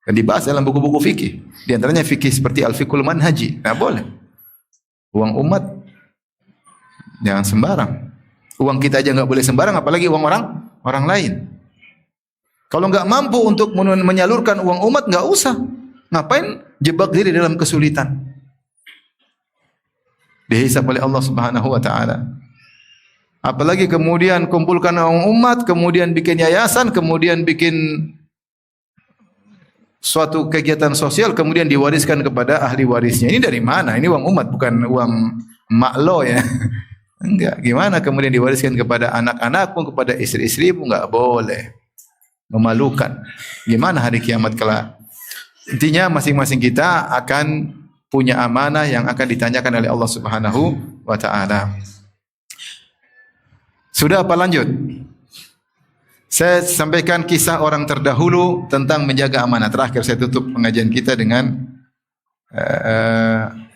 Dan dibahas dalam buku-buku fikih. Di antaranya fikih seperti Al-Fiqhul Manhaji. Enggak boleh. Uang umat jangan sembarang. Uang kita aja enggak boleh sembarang, apalagi uang orang lain. Kalau enggak mampu untuk menyalurkan uang umat, enggak usah. Ngapain jebak diri dalam kesulitan? Dihisab oleh Allah Subhanahu wa taala. Apalagi kemudian kumpulkan uang umat, kemudian bikin yayasan, kemudian bikin suatu kegiatan sosial, kemudian diwariskan kepada ahli warisnya. Ini dari mana? Ini uang umat, bukan uang mak lo, ya. Enggak. Gimana kemudian diwariskan kepada anak-anakmu, kepada istri-istrimu? Enggak boleh. Memalukan. Gimana hari kiamat kelak? Intinya masing-masing kita akan punya amanah yang akan ditanyakan oleh Allah Subhanahu wa taala. Sudah apa lanjut? Saya sampaikan kisah orang terdahulu tentang menjaga amanah. Terakhir saya tutup pengajian kita dengan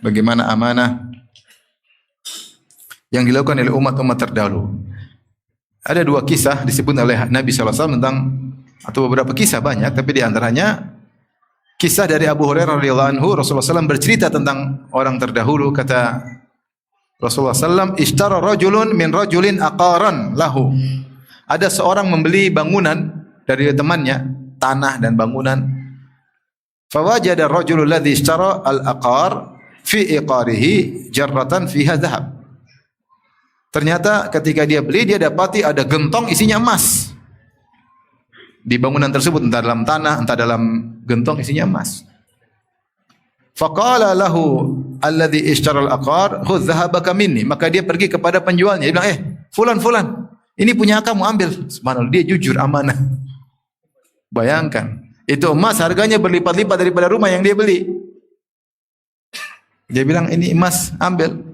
bagaimana amanah yang dilakukan oleh umat-umat terdahulu. Ada dua kisah disebut oleh Nabi SAW tentang, atau beberapa kisah banyak, tapi di antaranya kisah dari Abu Hurairah radhiyallahu anhu. Rasulullah SAW bercerita tentang orang terdahulu. Kata Rasulullah SAW, "Ishtara rajulun min rajulin aqaran lahu." Ada seorang membeli bangunan dari temannya, tanah dan bangunan. Fawajada ar-rajulu alladhi ishtara al-aqar fi iqarihi jarratan fiha dhahab. Ternyata ketika dia beli, dia dapati ada gentong isinya emas. Di bangunan tersebut, entah dalam tanah, entah dalam gentong isinya emas. Faqala lahu alladhi ishtara al-aqar khudh dhahabaka minni. Maka dia pergi kepada penjualnya, dia bilang, fulan, ini punya kamu, ambil. Subhanallah, dia jujur, amanah. Bayangkan, itu emas harganya berlipat-lipat daripada rumah yang dia beli. Dia bilang, ini emas, ambil.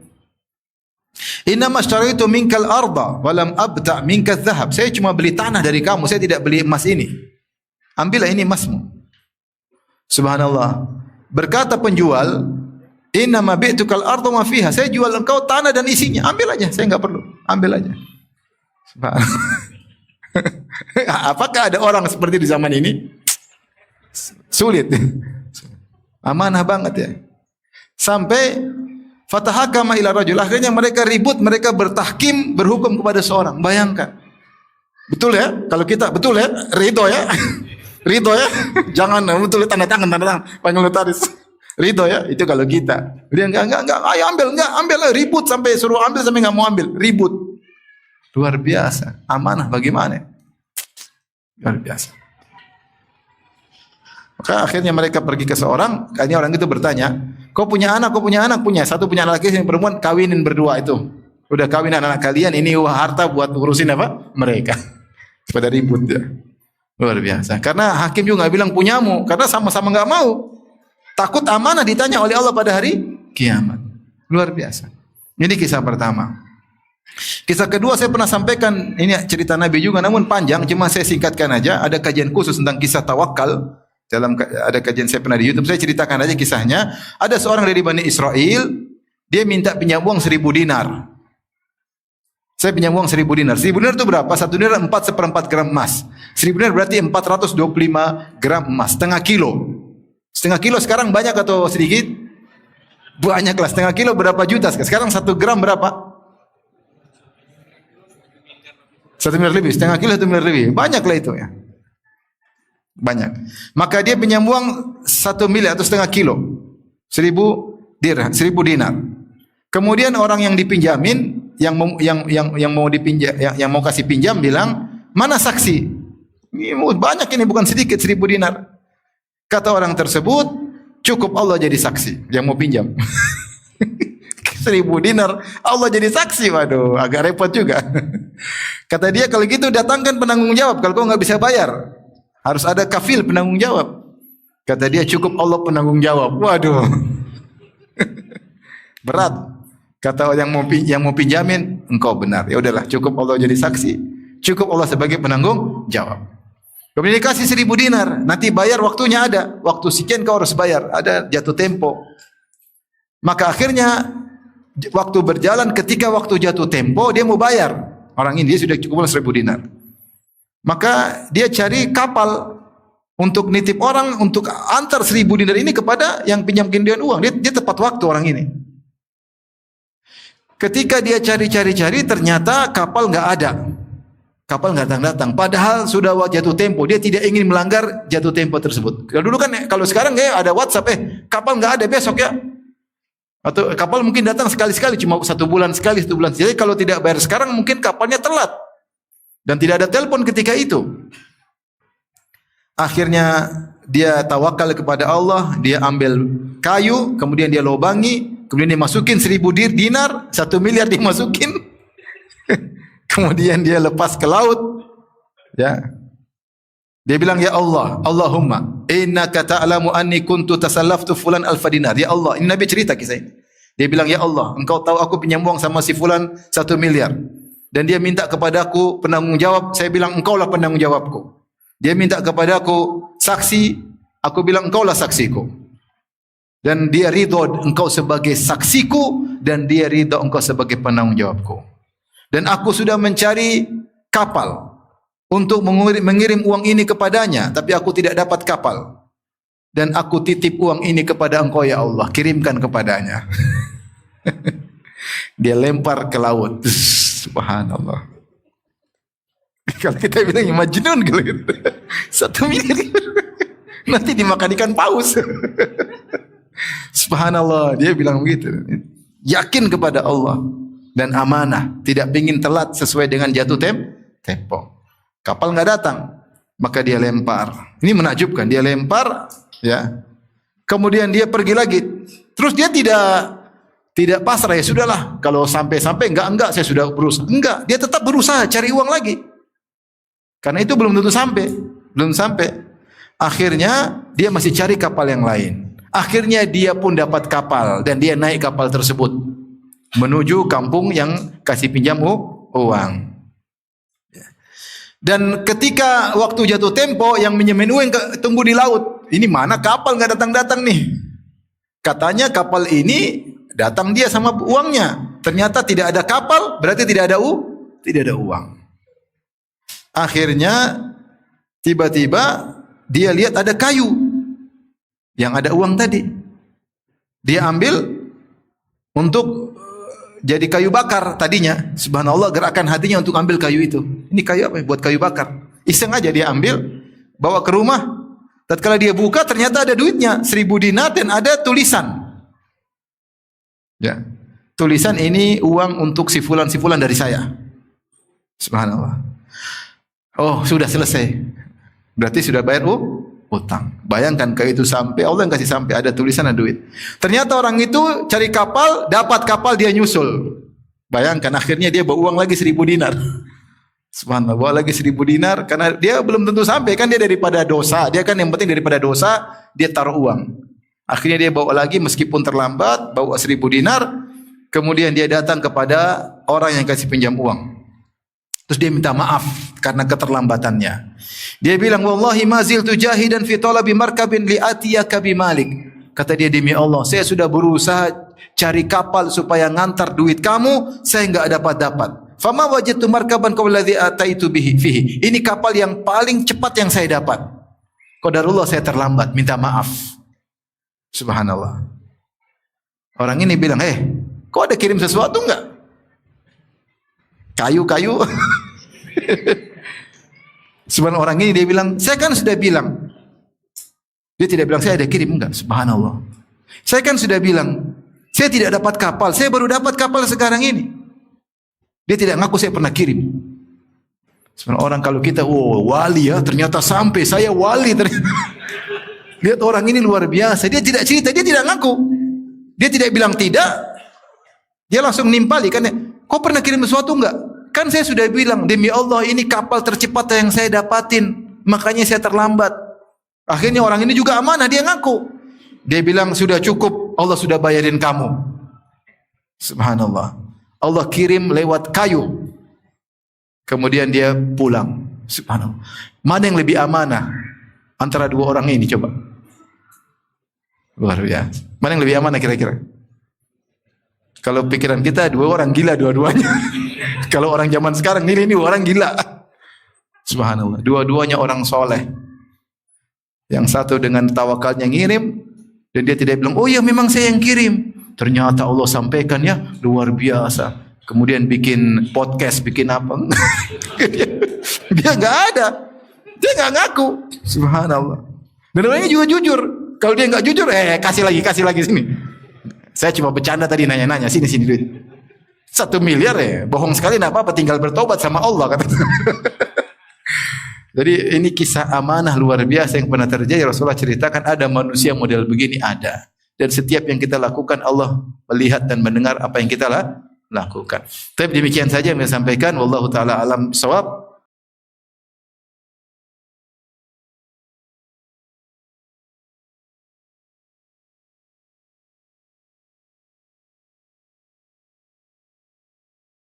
Innama ashtaritu minkal arda wa lam abta' minka dhahab. Saya cuma beli tanah dari kamu, saya tidak beli emas ini. Ambillah, ini emasmu. Subhanallah. Berkata penjual, innama bi'tukal arda ma fiha. Saya jual engkau tanah dan isinya. Ambil aja, saya enggak perlu. Ambil aja. Apakah ada orang seperti di zaman ini? Sulit. Amanah banget, ya. Sampai fatahakama ila rajul. Akhirnya mereka ribut, mereka bertahkim, berhukum kepada seorang. Bayangkan. Betul ya? Kalau kita betul ya? Ridho ya? Ridho ya? Jangan betul tanda tangan panggil notaris. Ridho ya? Itu kalau kita. Dia enggak, ayo ambil ribut sampai suruh ambil sampai enggak mau ambil, ribut. Luar biasa. Amanah bagaimana? Luar biasa. Maka akhirnya mereka pergi ke seorang, akhirnya orang itu bertanya, kau punya anak? Punya. Satu punya anak laki, yang perempuan, kawinin berdua itu. Udah kawin anak kalian, ini harta buat urusin apa? Mereka. Pada ribut ya. Luar biasa. Karena hakim juga nggak bilang punyamu, karena sama-sama nggak mau. Takut amanah ditanya oleh Allah pada hari kiamat. Luar biasa. Ini kisah pertama. Kisah kedua saya pernah sampaikan, ini cerita Nabi juga namun panjang, cuma saya singkatkan aja. Ada kajian khusus tentang kisah tawakal. ada kajian saya pernah di YouTube, saya ceritakan aja kisahnya. Ada seorang dari Bani Israel, dia minta pinjam uang 1.000 dinar. Saya pinjam uang 1.000 dinar. 1.000 dinar itu berapa? 1 dinar 4/4 gram emas. 1.000 dinar berarti 425 gram emas, setengah kilo. Setengah kilo sekarang banyak atau sedikit? Banyak lah. Setengah kilo berapa juta? Sekarang 1 gram berapa? 1 miliar lebih. Setengah kilo 1 miliar lebih. Banyak lah itu ya. Banyak. Maka dia pinjam uang 1 miliar atau setengah kilo. 1.000 dinar. Kemudian orang yang dipinjamin, yang mau dipinjam, yang mau kasih pinjam bilang, mana saksi? Ini banyak, ini bukan sedikit 1.000 dinar. Kata orang tersebut, cukup Allah jadi saksi yang mau pinjam. 1.000 dinar, Allah jadi saksi. Waduh, agak repot juga. Kata dia, kalau gitu datangkan penanggung jawab. Kalau kau nggak bisa bayar, harus ada kafil penanggung jawab. Kata dia, cukup Allah penanggung jawab. Waduh, berat. Kata yang mau pinjamin, engkau benar. Ya udahlah, cukup Allah jadi saksi, cukup Allah sebagai penanggung jawab. Kemudian dikasih 1.000 dinar, nanti bayar waktunya ada, waktu sekian kau harus bayar, ada jatuh tempo. Maka akhirnya waktu berjalan, ketika waktu jatuh tempo dia mau bayar. Orang ini dia sudah cukup 1.000 dinar. Maka dia cari kapal untuk nitip orang untuk antar 1.000 dinar ini kepada yang pinjamkan dia uang. Dia tepat waktu orang ini. Ketika dia cari-cari, ternyata kapal nggak ada. Kapal nggak datang-datang. Padahal sudah jatuh tempo. Dia tidak ingin melanggar jatuh tempo tersebut. Kalau dulu kan, kalau sekarang kayak ada WhatsApp, kapal nggak ada besok ya. Atau kapal mungkin datang sekali-sekali, cuma 1 bulan sekali, 1 bulan. Jadi kalau tidak bayar sekarang, mungkin kapalnya telat. Dan tidak ada telepon ketika itu. Akhirnya dia tawakal kepada Allah. Dia ambil kayu, kemudian dia lobangi. Kemudian dia masukin 1.000 dinar, 1 miliar dimasukin. Kemudian dia lepas ke laut. Ya. Dia bilang, ya Allah, Allahumma, innaka ta'lamu anni kuntu tasallaftu fulan alfa dinar. Ya Allah, ini Nabi cerita kisah ini. Dia bilang, ya Allah, engkau tahu aku pinjam uang sama si fulan 1 miliar. Dan dia minta kepadaku penanggung jawab. Saya bilang, engkaulah penanggung jawabku. Dia minta kepadaku saksi. Aku bilang, engkaulah saksiku. Dan dia ridho engkau sebagai saksiku, dan dia ridho engkau sebagai penanggung jawabku. Dan aku sudah mencari kapal untuk mengirim uang ini kepadanya, tapi aku tidak dapat kapal. Dan aku titip uang ini kepada engkau ya Allah, kirimkan kepadanya. Dia lempar ke laut. Subhanallah. Kalau kita bilang majnun kalau gitu. 1 miliar nanti dimakan ikan paus. Subhanallah, dia bilang begitu. Yakin kepada Allah dan amanah, tidak ingin telat sesuai dengan jatuh tempo. Kapal nggak datang, maka dia lempar. Ini menakjubkan, dia lempar, ya. Kemudian dia pergi lagi. Terus dia tidak pasrah, ya sudahlah. Kalau sampai enggak, saya sudah berusaha. Enggak, dia tetap berusaha cari uang lagi. Karena itu belum tentu sampai. Akhirnya dia masih cari kapal yang lain. Akhirnya dia pun dapat kapal dan dia naik kapal tersebut menuju kampung yang kasih pinjam uang. Dan ketika waktu jatuh tempo, yang minjemin uang tunggu di laut. Ini mana kapal nggak datang-datang nih? Katanya kapal ini datang dia sama uangnya. Ternyata tidak ada kapal, berarti tidak ada uang. Akhirnya tiba-tiba dia lihat ada kayu yang ada uang tadi. Dia ambil untuk jadi kayu bakar tadinya. Subhanallah, gerakan hatinya untuk ambil kayu itu. Ini kayu apa? Buat kayu bakar. Iseng aja dia ambil, bawa ke rumah. Tatkala dia buka, ternyata ada duitnya 1.000 dinar dan ada tulisan. Ya, tulisan ini uang untuk si fulan dari saya. Subhanallah. Oh, sudah selesai. Berarti sudah bayar utang. Bayangkan kayak itu sampai, Allah yang kasih sampai, ada tulisan, ada duit. Ternyata orang itu cari kapal, dapat kapal, dia nyusul. Bayangkan akhirnya dia bawa uang lagi 1.000 dinar. Subhanallah, bawa lagi 1.000 dinar karena dia belum tentu sampai, kan dia daripada dosa. Dia kan yang penting daripada dosa, dia taruh uang. Akhirnya dia bawa lagi meskipun terlambat, bawa 1.000 dinar. Kemudian dia datang kepada orang yang kasih pinjam uang. Terus dia minta maaf karena keterlambatannya. Dia bilang, "Wallahi ma ziltu jahidan fi talabi markabin li atiyaka bi malik." Kata dia, demi Allah, saya sudah berusaha cari kapal supaya ngantar duit kamu, saya enggak dapat. Fama wajadtu markaban qablladzi ataitu bihi fihi. Ini kapal yang paling cepat yang saya dapat. Qadarullah saya terlambat, minta maaf. Subhanallah. Orang ini bilang, kok ada kirim sesuatu enggak? Kayu-kayu. Sebenarnya orang ini dia bilang, saya kan sudah bilang. Dia tidak bilang saya ada kirim, enggak. Subhanallah. Saya kan sudah bilang, saya tidak dapat kapal, saya baru dapat kapal sekarang ini. Dia tidak ngaku saya pernah kirim. Sebenarnya orang kalau kita, wali ya, ternyata sampai saya wali ternyata. Lihat orang ini luar biasa. Dia tidak cerita, dia tidak ngaku. Dia tidak bilang tidak. Dia langsung nimpali kan. Kau pernah kirim sesuatu enggak? Kan saya sudah bilang, demi Allah ini kapal tercepat yang saya dapatin. Makanya saya terlambat. Akhirnya orang ini juga amanah, dia ngaku. Dia bilang sudah cukup, Allah sudah bayarin kamu. Subhanallah. Allah kirim lewat kayu. Kemudian dia pulang. Subhanallah. Mana yang lebih amanah antara dua orang ini coba? Luar biasa. Mana yang lebih amanah kira-kira? Kalau pikiran kita dua orang gila dua-duanya. Kalau orang zaman sekarang ini orang gila. Subhanallah. Dua-duanya orang soleh. Yang satu dengan tawakalnya ngirim, dan dia tidak bilang, oh ya memang saya yang kirim. Ternyata Allah sampaikan ya, luar biasa. Kemudian bikin podcast, bikin apa? Dia nggak ada, dia nggak ngaku. Subhanallah. Dan orangnya juga jujur. Kalau dia nggak jujur, kasih lagi sini. Saya cuma bercanda tadi nanya-nanya, sini duit. 1 miliar bohong sekali, nggak apa-apa, tinggal bertobat sama Allah kata. Jadi ini kisah amanah luar biasa yang pernah terjadi. Rasulullah ceritakan ada manusia model begini, ada. Dan setiap yang kita lakukan Allah melihat dan mendengar apa yang kita lakukan. Tapi demikian saja yang saya sampaikan. Wallahu taala alam shawab.